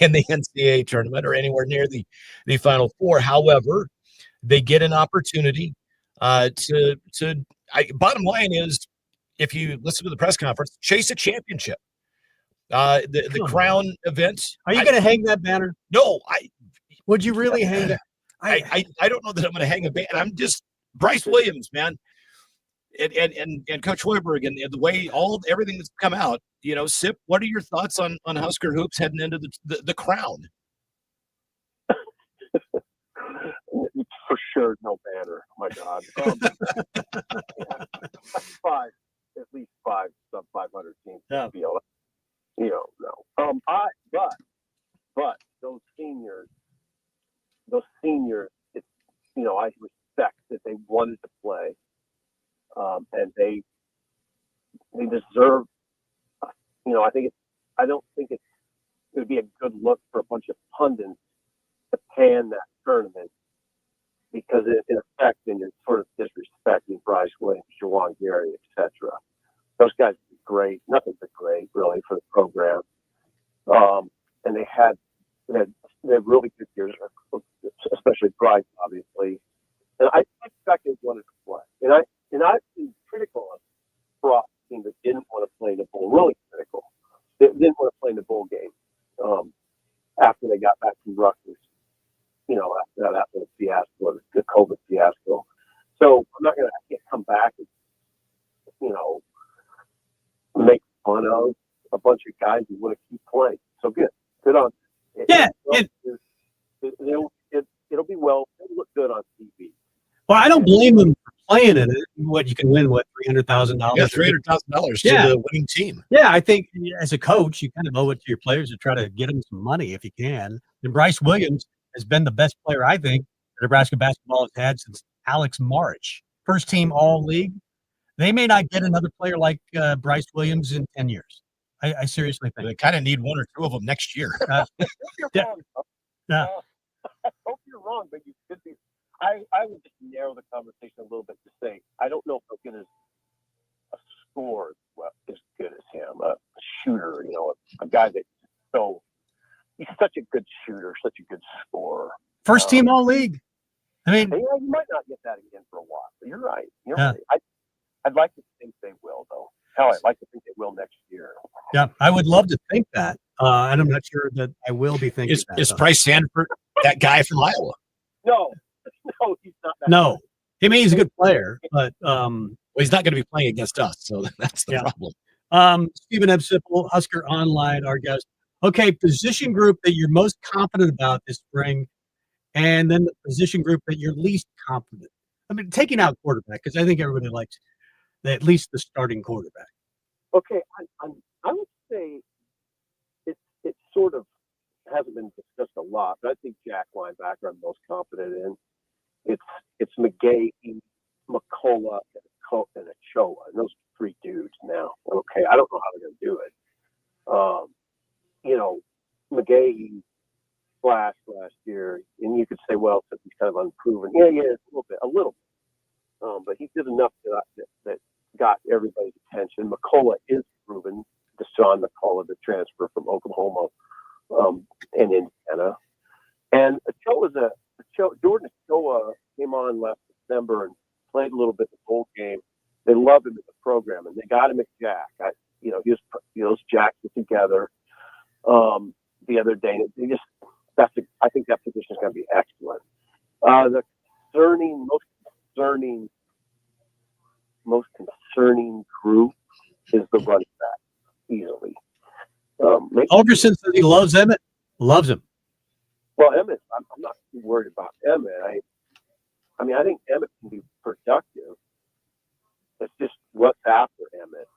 in the NCAA tournament or anywhere near the Final Four. However, they get an opportunity bottom line is, if you listen to the press conference, chase a championship. The Crown event. Are you going to hang that banner? No. Would you really hang it? I don't know that I'm going to hang a banner. I'm just Bryce Williams, man. And Coach Hoiberg and the way everything that's come out, Sip, what are your thoughts on Husker hoops heading into the Crown? For sure, no banner. Oh my God. At least five sub 500 teams. Yeah. No. But those seniors, it's, I respect that they wanted to play, and they deserve. I don't think it would be a good look for a bunch of pundits to pan that tournament, because in effect, then you're sort of disrespecting Bryce Williams, Jawan Gary, etc. Those guys would be great. Nothing but great, really, for the program. And they had really good years, especially Bryce, obviously. And I expect they wanted to play. And I've been critical of Frost team that didn't want to play in the bowl. Really critical. They didn't want to play in the bowl game after they got back from Rutgers. After the fiasco, the COVID fiasco. So I'm not going to come back and, make fun of a bunch of guys who want to keep playing. So good on them. Yeah. It'll be it'll look good on TV. Well, I don't blame them for playing in it. You can win, $300,000? Yeah, $300,000 to the winning team. Yeah, I think as a coach, you kind of owe it to your players to try to get them some money if you can. And Bryce Williams has been the best player, I think, that Nebraska basketball has had since Alex March. First team all-league. They may not get another player like Bryce Williams in 10 years. I seriously think. They kind of need one or two of them next year. I hope you're wrong, but you could be. I would just narrow the conversation a little bit to say, I don't know if they'll get a score as good as him, a shooter, a guy that he's such a good shooter, such a good scorer. First team all league. I mean, and, you might not get that again for a while. But you're right. You're Yeah. right. I'd like to think they will, though. Hell, I'd like to think they will next year. Yeah, I would love to think that, and I'm not sure that I will be thinking that. Is Bryce Sandford that guy from Iowa? No, no, he's not that. No, I mean, he's a good player, but Well, he's not going to be playing against us, so that's the Yeah. problem. Stephen Epsipple, Husker Online, our guest. Okay, position group that you're most confident about this spring, and then the position group that you're least confident. I mean, taking out quarterback, because I think everybody likes at least the starting quarterback. Okay, I would say it sort of hasn't been discussed a lot, but I think Jack linebacker I'm most confident in. It's McGahee, McCullough, and Ochoa, and those three dudes now. Okay, I don't know how they're going to do it. McGahee flashed last year, and you could say, well, since he's kind of unproven. Yeah, a little bit. But he did enough that got everybody's attention. McCullough is proven. Deshaun McCullough, the transfer from Oklahoma and Indiana. And Jordan Ochoa came on last December and played a little bit the bowl game. They loved him in the program, and they got him at Jack. Those Jacks were together the other day. I think that position is going to be excellent. The most concerning group is the running back, easily. Alderson says he loves Emmett. Loves him. Well, Emmett, I'm not too worried about Emmett. I think Emmett can be productive. It's just what's after Emmett,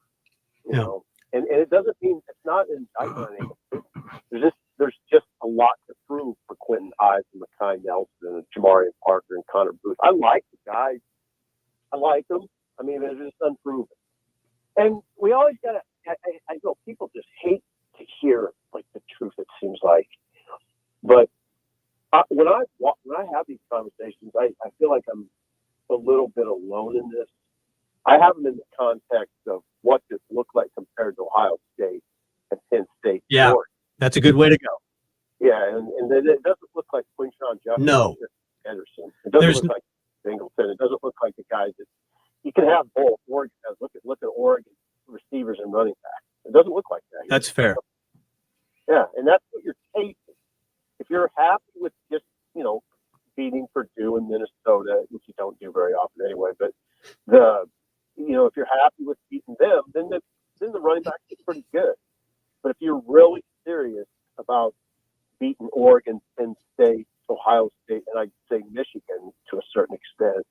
you know. And it doesn't mean it's not an indictment. There's just a lot to prove for Quentin Ives and Mekhi Nelson and Jamarian Parker and Connor Booth. I like the guys. I like them. I mean, they're just unproven. And we always got to, I know people just hate to hear like the truth, it seems like. But when I have these conversations, I feel like I'm a little bit alone in this. I have them in the context of what does it look like compared to Ohio State and Penn State. Yeah, that's a good way to go. Yeah, and then it doesn't look like Quinshon Jefferson. No. Anderson. It doesn't look like Singleton. It doesn't look like the guys that you can have both. Oregon has look at Oregon receivers and running backs. It doesn't look like that. That's fair. Yeah, and that's what you're tasting. If you're happy with just beating Purdue and Minnesota, which you don't do very often anyway, but if you're happy with beating them, then the running backs is pretty good. But if you're really serious about beating Oregon, Penn State, Ohio State, and I'd say Michigan to a certain extent,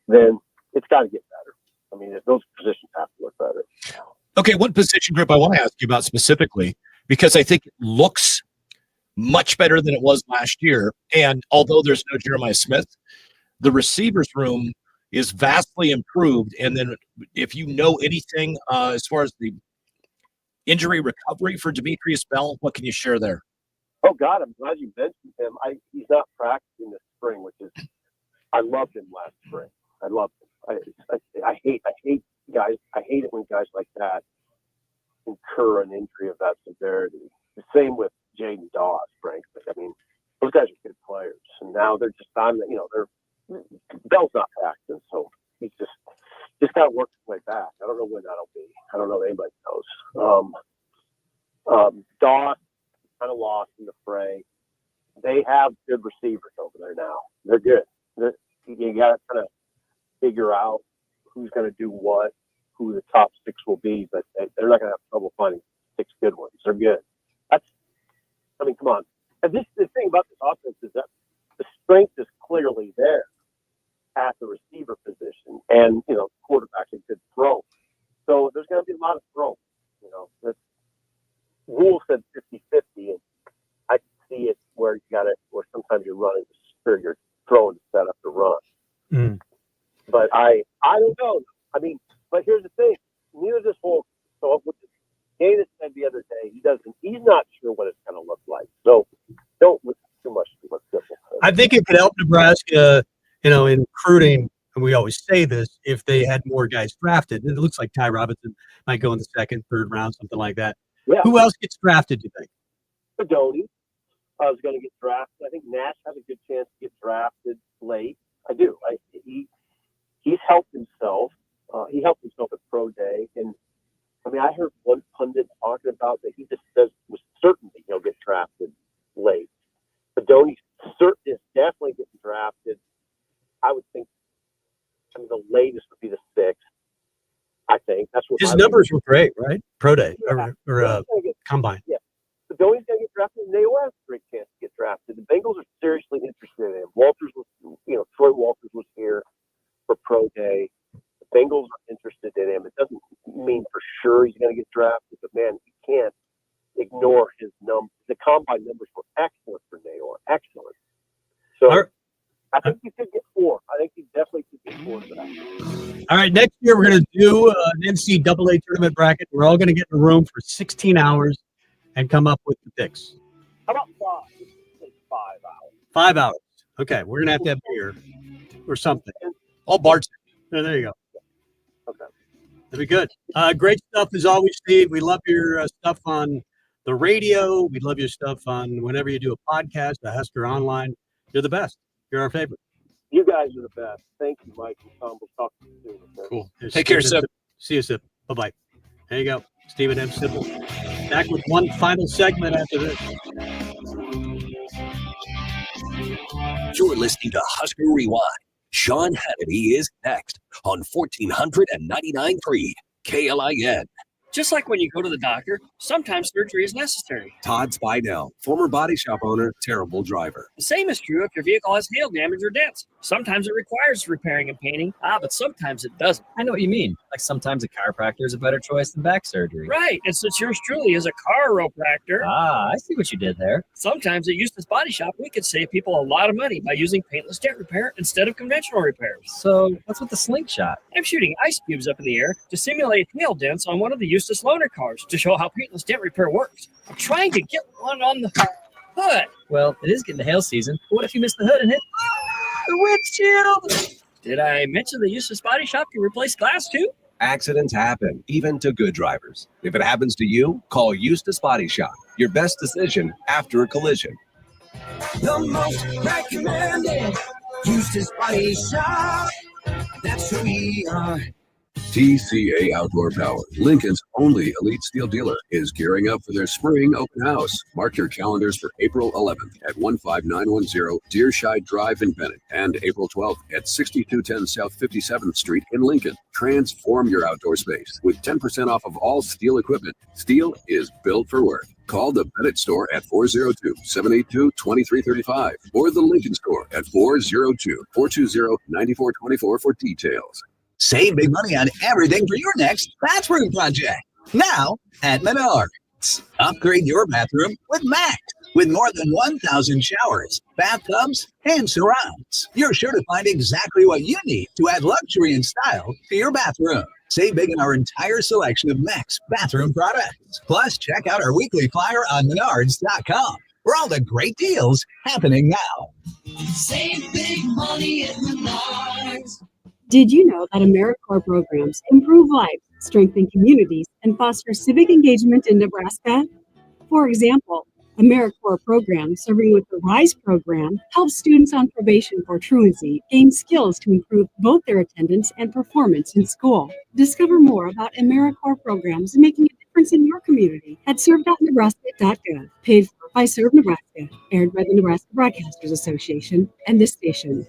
then it's got to get better. I mean, those positions have to look better. Okay, one position group I want to ask you about specifically, because I think it looks much better than it was last year. And although there's no Jeremiah Smith, the receivers room is vastly improved. And then if you know anything as far as the injury recovery for Demetrius Bell, what can you share there? Oh, God, I'm glad you mentioned him. He's not practicing this spring, which is – I loved him last spring. I loved him. I hate guys. I hate it when guys like that incur an injury of that severity. The same with Jaden Dawes, frankly. I mean, those guys are good players, and now they're just on. Bell's not practicing, so he's just got to work his way back. I don't know when that'll be. I don't know if anybody knows. Dawes kind of lost in the fray. They have good receivers over there now. They're good. You got to kind of figure out who's going to do what, who the top six will be, but they're not going to have trouble finding six good ones. They're good. Come on. And the thing about this offense is that the strength is clearly there at the receiver position, and quarterback's a good throw. So there's going to be a lot of throws. Rule said 50-50, and I can see it where sometimes you're running or you're throwing to set up the run. Mm. But I don't know. I mean, but here's the thing. Neither does Holtz. So what Dana said the other day, he's not sure what it's going to look like. So don't look too much to what's simple. I think it could help Nebraska, in recruiting, and we always say this, if they had more guys drafted. And it looks like Ty Robinson might go in the second, third round, something like that. Yeah. Who else gets drafted, do you think? Fedoni. is going to get drafted. I think Nash has a good chance to get drafted late. I do. He's helped himself. He helped himself at Pro Day, and I mean, I heard one pundit talking about that he just says with certainty he'll get drafted late. Badoni is definitely getting drafted. I would think. I mean, the latest would be the 6th. I think that's what his numbers were great, right? Pro Day or combine. Yeah, Badoni's going to get drafted. And Nayo has a great chance to get drafted. The Bengals are seriously interested in him. Troy Walters was here for Pro Day. The Bengals are interested in him. It doesn't mean for sure he's going to get drafted, but man, you can't ignore his numbers. The combine numbers were excellent for Nayor. Excellent. So I think he could get 4. I think he definitely could get 4 for that. All right, next year we're going to do an NCAA tournament bracket. We're all going to get in a room for 16 hours and come up with the picks. How about 5? 5 hours. 5 hours. Okay, we're going to have beer or something. All Bart's. There you go. Okay. That'd be good. Great stuff as always, Steve. We love your stuff on the radio. We love your stuff on whenever you do a podcast, the Husker Online. You're the best. You're our favorite. You guys are the best. Thank you, Mike and Tom. We'll talk to you soon. Okay? Cool. Take care, Sip. See you, Sip. Bye-bye. There you go. Stephen M. Sipple. Back with one final segment after this. You're listening to Husker Rewind. Sean Hannity is next on 1499.3 KLIN. Just like when you go to the doctor, sometimes surgery is necessary. Todd Spidell, former body shop owner, terrible driver. The same is true if your vehicle has hail damage or dents. Sometimes it requires repairing and painting, but sometimes it doesn't. I know what you mean. Like sometimes a chiropractor is a better choice than back surgery. Right, and since yours truly is a chiropractor. I see what you did there. Sometimes at Eustace Body Shop, we could save people a lot of money by using paintless dent repair instead of conventional repairs. So what's with the slingshot? I'm shooting ice cubes up in the air to simulate hail dents on one of the Eustace loaner cars to show how paintless dent repair works. I'm trying to get one on the hood. Well, it is getting to hail season. What if you miss the hood and hit the windshield? Did I mention the Eustace Body Shop can replace glass too? Accidents happen, even to good drivers. If it happens to you, call Eustace Body Shop. Your best decision after a collision. The most recommended Eustace Body Shop. That's who we are. TCA Outdoor Power, Lincoln's only elite steel dealer, is gearing up for their spring open house. Mark your calendars for April 11th at 15910 Deershide Drive in Bennett and April 12th at 6210 South 57th Street in Lincoln. Transform your outdoor space with 10% off of all steel equipment. Steel is built for work. Call the Bennett store at 402-782-2335 or the Lincoln store at 402-420-9424 for details. Save big money on everything for your next bathroom project. Now at Menards. Upgrade your bathroom with Max. With more than 1,000 showers, bathtubs, and surrounds. You're sure to find exactly what you need to add luxury and style to your bathroom. Save big on our entire selection of Max bathroom products. Plus, check out our weekly flyer on Menards.com for all the great deals happening now. Save big money at Menards. Did you know that AmeriCorps programs improve lives, strengthen communities, and foster civic engagement in Nebraska? For example, AmeriCorps program serving with the RISE program helps students on probation for truancy gain skills to improve both their attendance and performance in school. Discover more about AmeriCorps programs making a difference in your community at serve.nebraska.gov. Paid for by Serve Nebraska, aired by the Nebraska Broadcasters Association and this station.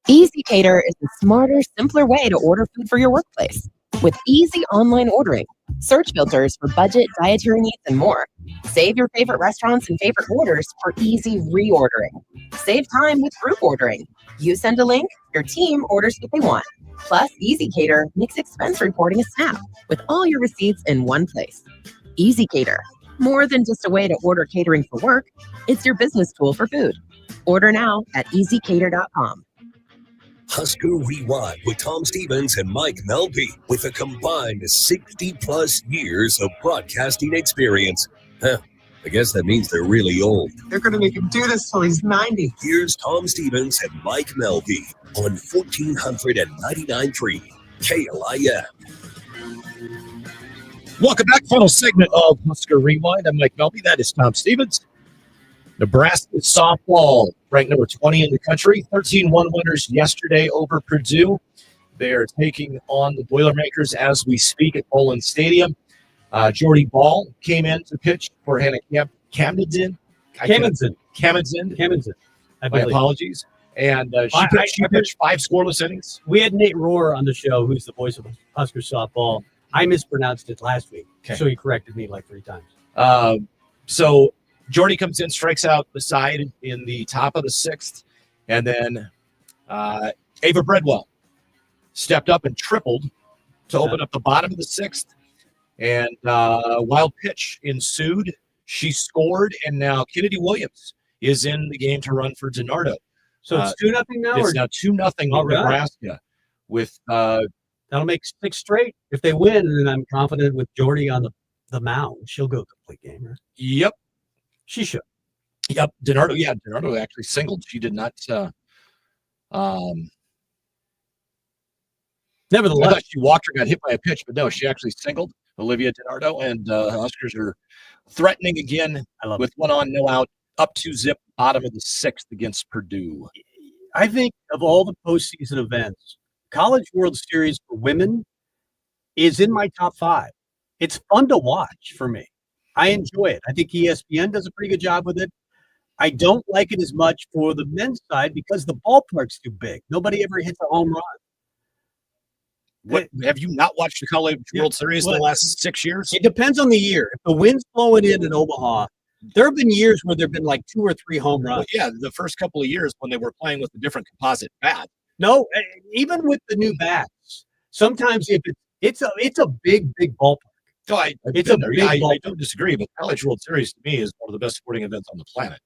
EasyCater is a smarter, simpler way to order food for your workplace. With easy online ordering, search filters for budget, dietary needs, and more. Save your favorite restaurants and favorite orders for easy reordering. Save time with group ordering. You send a link, your team orders what they want. Plus, EasyCater makes expense reporting a snap with all your receipts in one place. EasyCater, more than just a way to order catering for work, it's your business tool for food. Order now at easycater.com. Husker Rewind with Tom Stevens and Mike Melby with a combined 60-plus years of broadcasting experience. I guess that means they're really old. They're going to make him do this till he's 90. Here's Tom Stevens and Mike Melby on 1499.3 KLIN. Welcome back. Final segment of Husker Rewind. I'm Mike Melby. That is Tom Stevens. Nebraska softball ranked number 20 in the country. 13-1 winners yesterday over Purdue. They are taking on the Boilermakers as we speak at Olin Stadium. Jordy Ball came in to pitch for Hannah Camden. My apologies. And she pitched 5 scoreless innings. We had Nate Rohr on the show, who's the voice of Husker softball. I mispronounced it last week, so he corrected me like 3 times. So Jordy comes in, strikes out the side in the top of the 6th, and then Ava Bredwell stepped up and tripled to open up the bottom of the 6th. And wild pitch ensued. She scored, and now Kennedy Williams is in the game to run for DiNardo. So it's 2-0 now? It's now 2-0 in Nebraska. With that'll make 6 straight. If they win, and I'm confident with Jordy on the mound, she'll go complete game, right? Yep. She should. Yep. DiNardo actually singled. She did not. Nevertheless, I thought she walked or got hit by a pitch, but no, she actually singled Olivia DiNardo, and Huskers are threatening again with 1 on, no out, up 2-zip, bottom of the 6th against Purdue. I think of all the postseason events, College World Series for women is in my top 5. It's fun to watch for me. I enjoy it. I think ESPN does a pretty good job with it. I don't like it as much for the men's side because the ballpark's too big. Nobody ever hits a home run. What have you not watched the College World Series in the last 6 years? It depends on the year. If the wind's blowing in Omaha, there have been years where there have been like 2 or 3 home runs. Yeah, the first couple of years when they were playing with a different composite bat. No, even with the new bats, sometimes if it's a big ballpark. So I don't disagree, but College World Series to me is one of the best sporting events on the planet.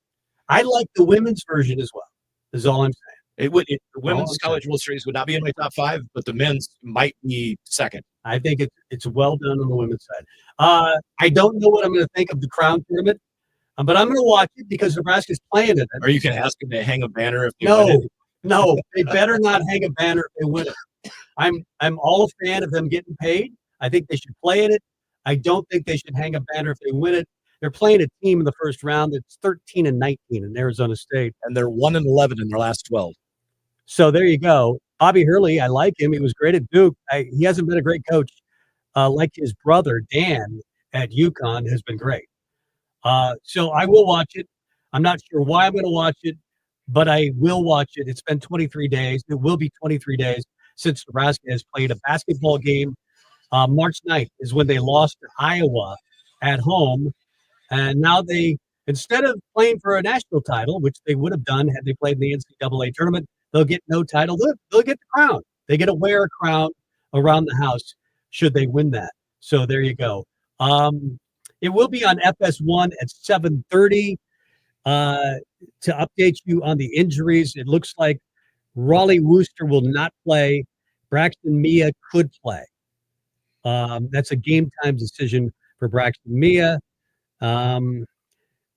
I like the women's version as well. Is all I'm saying. The women's College World Series would not be in my top 5, but the men's might be second. I think it's well done on the women's side. I don't know what I'm going to think of the Crown Tournament, but I'm going to watch it because Nebraska's playing in it. Are you going to ask them to hang a banner if they win it? No, they better not hang a banner if they win it. I'm all a fan of them getting paid. I think they should play in it. I don't think they should hang a banner if they win it. They're playing a team in the first round that's 13-19 in Arizona State, and they're 1-11 in their last 12. So there you go. Bobby Hurley, I like him. He was great at Duke. He hasn't been a great coach like his brother, Dan, at UConn has been great. So I will watch it. I'm not sure why I'm going to watch it, but I will watch it. It's been 23 days. It will be 23 days since Nebraska has played a basketball game. March 9th is when they lost to Iowa at home. And now they, instead of playing for a national title, which they would have done had they played in the NCAA tournament, they'll get no title. They'll get the crown. They get to wear a crown around the house should they win that. So there you go. It will be on FS1 at 7:30 to update you on the injuries. It looks like Raleigh Wooster will not play. Braxton Mia could play. That's a game time decision for Braxton Mia. And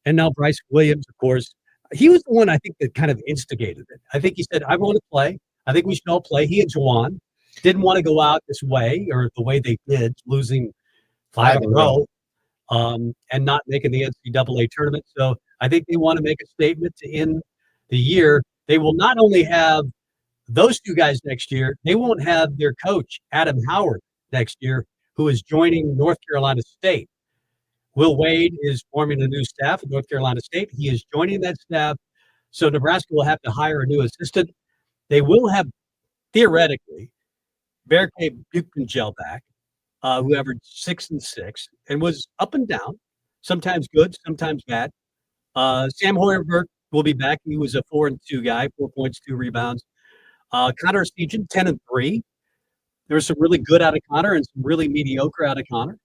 now Bryce Williams, of course. He was the one I think that kind of instigated it. I think he said, I want to play. I think we should all play. He and Juwan didn't want to go out this way or the way they did, losing 5 in a row and not making the NCAA tournament. So I think they want to make a statement to end the year. They will not only have those 2 guys next year, they won't have their coach, Adam Howard, next year, who is joining North Carolina State. Will Wade is forming a new staff at North Carolina State. He is joining that staff. So Nebraska will have to hire a new assistant. They will have, theoretically, Berke Buchengel back, who averaged 6 and 6 and was up and down, sometimes good, sometimes bad. Sam Hoyenberg will be back. He was a 4 and 2 guy, 4 points, 2 rebounds. Connor Seaton, 10 and 3. There was some really good out of Connor and some really mediocre out of Connor.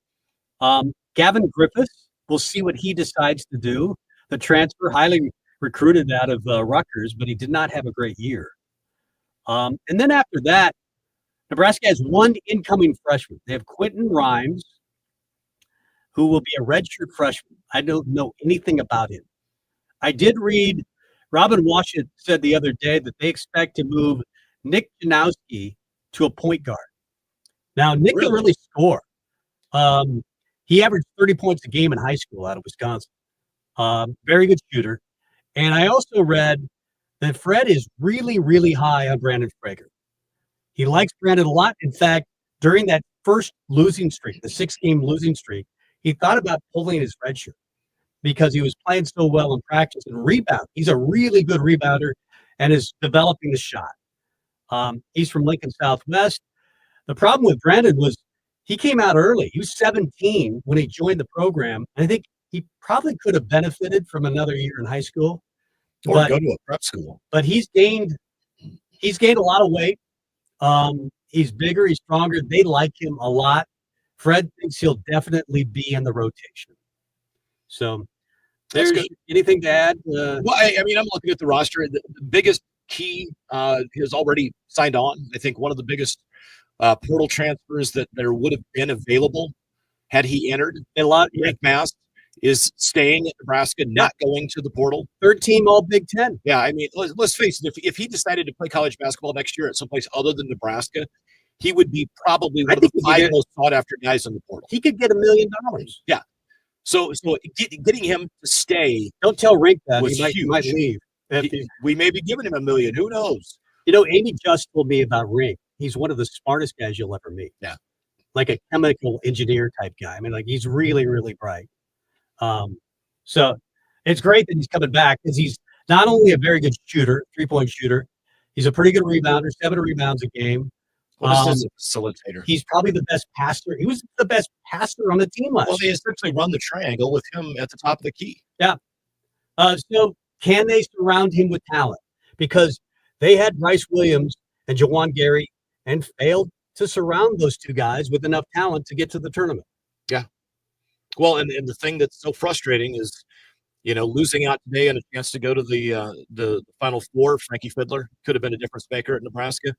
Gavin Griffiths, we'll see what he decides to do. The transfer, highly recruited out of Rutgers, but he did not have a great year. And then after that, Nebraska has 1 incoming freshman. They have Quentin Rhymes, who will be a redshirt freshman. I don't know anything about him. I did read Robin Washut said the other day that they expect to move Nick Janowski to a point guard. Now, Nick can really score. He averaged 30 points a game in high school out of Wisconsin. Very good shooter. And I also read that Fred is really, really high on Brandon Frager. He likes Brandon a lot. In fact, during that first losing streak, the 6-game losing streak, he thought about pulling his red shirt because he was playing so well in practice and rebound. He's a really good rebounder and is developing the shot. He's from Lincoln Southwest. The problem with Brandon was he came out early. He was 17 when he joined the program. And I think he probably could have benefited from another year in high school. Or go to a prep school. But he's gained a lot of weight. He's bigger, he's stronger. They like him a lot. Fred thinks he'll definitely be in the rotation. So there's anything to add? Well, I mean, I'm looking at the roster. The biggest key has already signed on. I think one of the biggest portal transfers that there would have been available had he entered. Rick Mast is staying at Nebraska, not going to the portal. Third team All Big Ten. Yeah, I mean, let's face it. If he decided to play college basketball next year at someplace other than Nebraska, he would be probably one of the 5 most sought-after guys in the portal. He could get $1 million. Yeah. So getting him to stay. Don't tell Rick that. Was He might leave. We may be giving him $1 million. Who knows? You know, Amy just told me about Rick. He's one of the smartest guys you'll ever meet. Yeah. Like a chemical engineer type guy. I mean, like he's really, really bright. So it's great that he's coming back because he's not only a very good shooter, 3-point shooter, he's a pretty good rebounder, 7 rebounds a game. He's a facilitator. He's probably the best passer. He was the best passer on the team last year. Well, they essentially run the triangle with him at the top of the key. Yeah. So can they surround him with talent? Because they had Bryce Williams and Jawan Gary and failed to surround those two guys with enough talent to get to the tournament. Yeah. Well, and the thing that's so frustrating is, losing out today and a chance to go to the Final Four. Frankie Fiddler could have been a difference maker at Nebraska.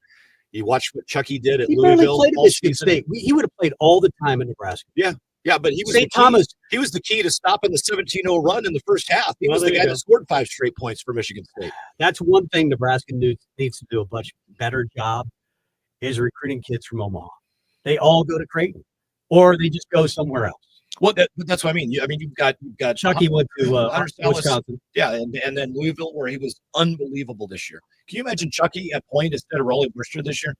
You watch what Chucky did at Louisville. Played at Michigan State. He would have played all the time in Nebraska. Yeah, but he was St. Thomas. He was the key to stopping the 17-0 run in the first half. He was the guy that scored 5 straight points for Michigan State. That's one thing Nebraska needs to do a much better job is recruiting kids from Omaha. They all go to Creighton, or they just go somewhere else. Well, that's what I mean. You've got Chucky went to Wisconsin. Yeah, and then Louisville, where he was unbelievable this year. Can you imagine Chucky at point instead of Rolly Brister this year?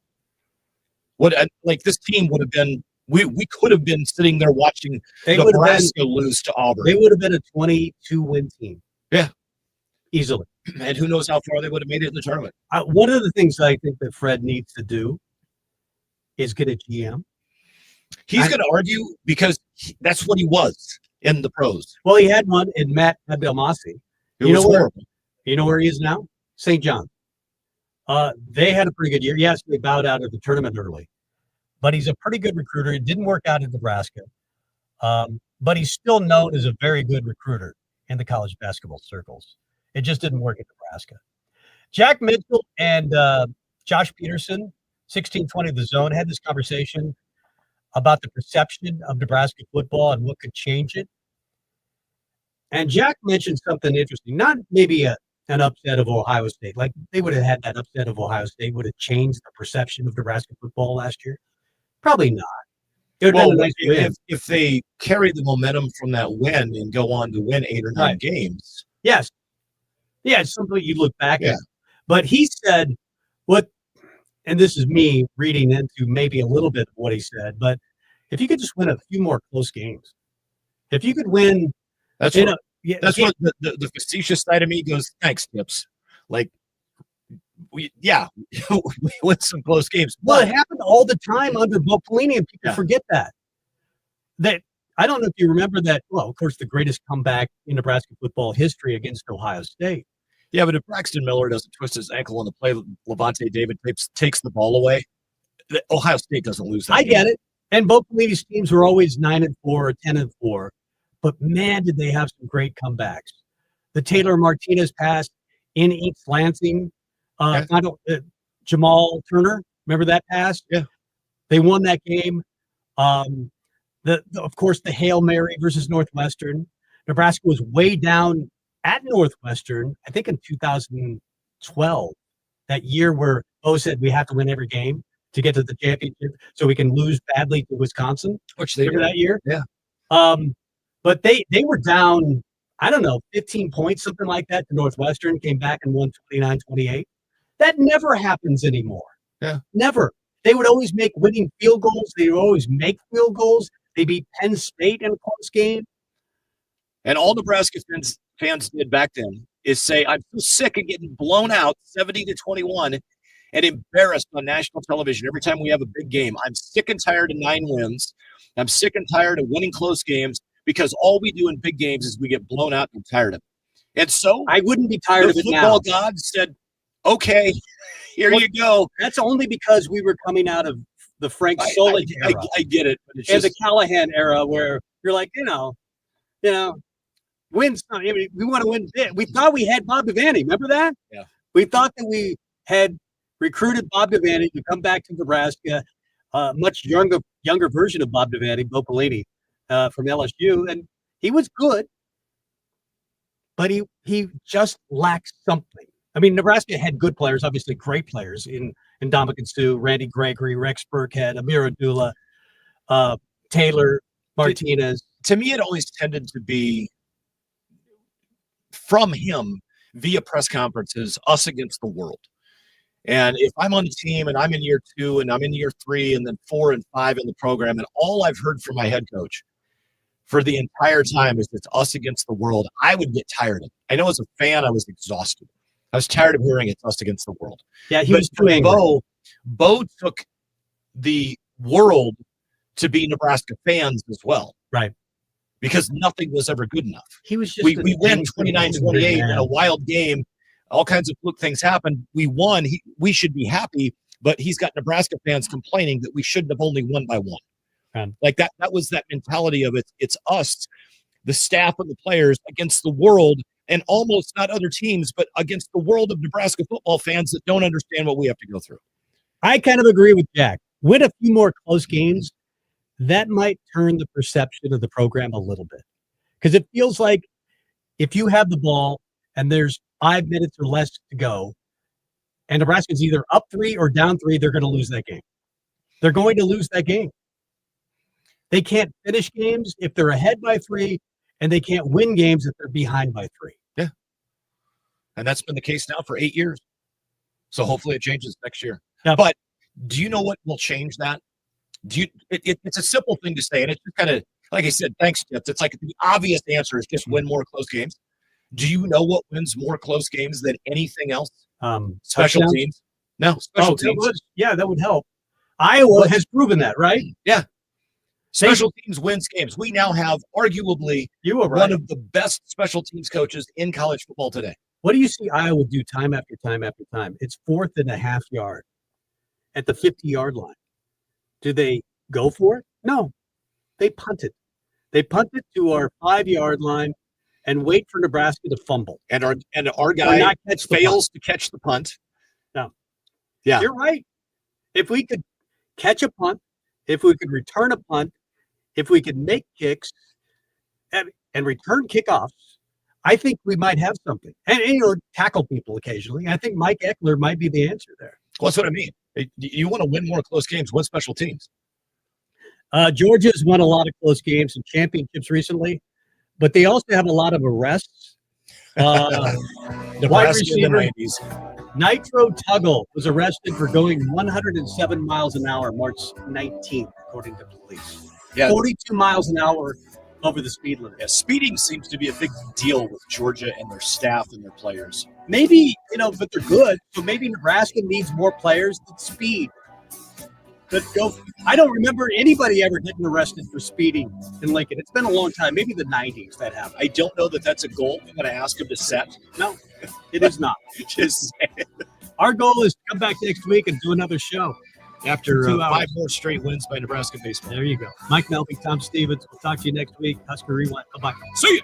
This team would have been. We could have been sitting there watching Nebraska lose to Auburn. They would have been a 22-win team. Yeah, easily. And who knows how far they would have made it in the tournament. One of the things I think that Fred needs to do is get a GM. He's going to argue because that's what he was in the pros. Well, he had one in Matt Abdelmassi. It was horrible. You know where he is now? St. John. They had a pretty good year. Yes, they bowed out of the tournament early. But he's a pretty good recruiter. It didn't work out in Nebraska. But he's still known as a very good recruiter in the college basketball circles. It just didn't work in Nebraska. Jack Mitchell and Josh Peterson, 1620 The Zone, had this conversation about the perception of Nebraska football and what could change it. And Jack mentioned something interesting, not maybe an upset of Ohio State. Like they would have had that upset of Ohio State would have changed the perception of Nebraska football last year. Probably not. If they carry the momentum from that win and go on to win 8 or 9 games. Yes. Yeah, it's something you look back at. But he said and this is me reading into maybe a little bit of what he said, but if you could just win a few more close games, if you could win, that's what the facetious side of me goes, thanks, Tips. Like, we win some close games. Well, it happened all the time under Bo Pelini, and people forget that. That I don't know if you remember that. Well, of course, the greatest comeback in Nebraska football history against Ohio State. Yeah, but if Braxton Miller doesn't twist his ankle on the play, Levante David takes the ball away. Ohio State doesn't lose that. I get it. And Bo Pelini's teams were always 9-4 or 10-4. But man, did they have some great comebacks. The Taylor Martinez pass in East Lansing. Jamal Turner, remember that pass? Yeah. They won that game. Of course, the Hail Mary versus Northwestern. Nebraska was way down at Northwestern, I think in 2012, that year where Bo said we have to win every game to get to the championship so we can lose badly to Wisconsin. Which they remember that year? Yeah. But they were down, I don't know, 15 points, something like that to Northwestern, came back and won 29-28. That never happens anymore. Yeah. Never. They would always make winning field goals. They would always make field goals. They beat Penn State in a close game. And all Nebraska fans did back then is say, I'm so sick of getting blown out 70-21 and embarrassed on national television every time we have a big game. I'm sick and tired of 9 wins. I'm sick and tired of winning close games because all we do in big games is we get blown out and I'm tired of it. And so I wouldn't be tired of it now. The football gods said, okay, here you go. That's only because we were coming out of the Frank Solich era. I get it. But it's and just, the Callahan era where you're like, win some. I mean, we want to win. We thought we had Bob Devaney. Remember that? Yeah. We thought that we had recruited Bob Devaney to come back to Nebraska, much younger version of Bob Devaney, Bo Pelini, from LSU, and he was good, but he just lacked something. I mean, Nebraska had good players, obviously great players in Ndamukong Suh, Randy Gregory, Rex Burkhead, Amir Abdullah, Taylor Martinez. To me, it always tended to be from him via press conferences, us against the world. And if I'm on the team and I'm in year 2 and I'm in year 3 and then 4 and 5 in the program, and all I've heard from my head coach for the entire time is it's us against the world, I would get tired of it. I know as a fan, I was exhausted. I was tired of hearing it's us against the world. Yeah, he was too angry. Bo took the world to be Nebraska fans as well. Right. Because nothing was ever good enough. He was just we win 29-28 in a wild game. All kinds of fluke things happened. We won. We should be happy, but he's got Nebraska fans complaining that we shouldn't have only won by 1. Like that was that mentality of it. It's us, the staff and the players against the world, and almost not other teams, but against the world of Nebraska football fans that don't understand what we have to go through. I kind of agree with Jack. Win a few more close games, that might turn the perception of the program a little bit. Because it feels like if you have the ball and there's 5 minutes or less to go, and Nebraska's either up 3 or down 3, they're going to lose that game. They're going to lose that game. They can't finish games if they're ahead by 3, and they can't win games if they're behind by 3. Yeah. And that's been the case now for 8 years. So hopefully it changes next year. Yeah. But do you know what will change that? It's a simple thing to say, and it's just kind of, like I said, thanks, Jeff. It's like the obvious answer is just win more close games. Do you know what wins more close games than anything else? Special teams. No, special teams. That would help. Iowa has proven that, right? Yeah. Special teams wins games. We now have arguably one of the best special teams coaches in college football today. What do you see Iowa do time after time after time? It's 4th and a half yard at the 50-yard line. Do they go for it? No. They punt it. They punt it to our 5-yard line and wait for Nebraska to fumble. And our guy fails to catch the punt. No. Yeah. You're right. If we could catch a punt, if we could return a punt, if we could make kicks and return kickoffs, I think we might have something. And tackle people occasionally. I think Mike Eckler might be the answer there. Well, that's what I mean. You want to win more close games, win special teams. Georgia's won a lot of close games and championships recently, but they also have a lot of arrests. Wide receiver Nitro Tuggle was arrested for going 107 miles an hour March 19th, according to police. Yeah. 42 miles an hour over the speed limit. Yeah, speeding seems to be a big deal with Georgia and their staff and their players. Maybe, but they're good. So maybe Nebraska needs more players that speed. I don't remember anybody ever getting arrested for speeding in Lincoln. It's been a long time. Maybe the 90s that happened. I don't know that that's a goal I'm going to ask him to set. No, it is not. Just saying. Our goal is to come back next week and do another show after 2 hours. 5 more straight wins by Nebraska baseball. There you go. Mike Melby, Tom Stevens. We'll talk to you next week. Husker Rewind. Bye-bye. See you.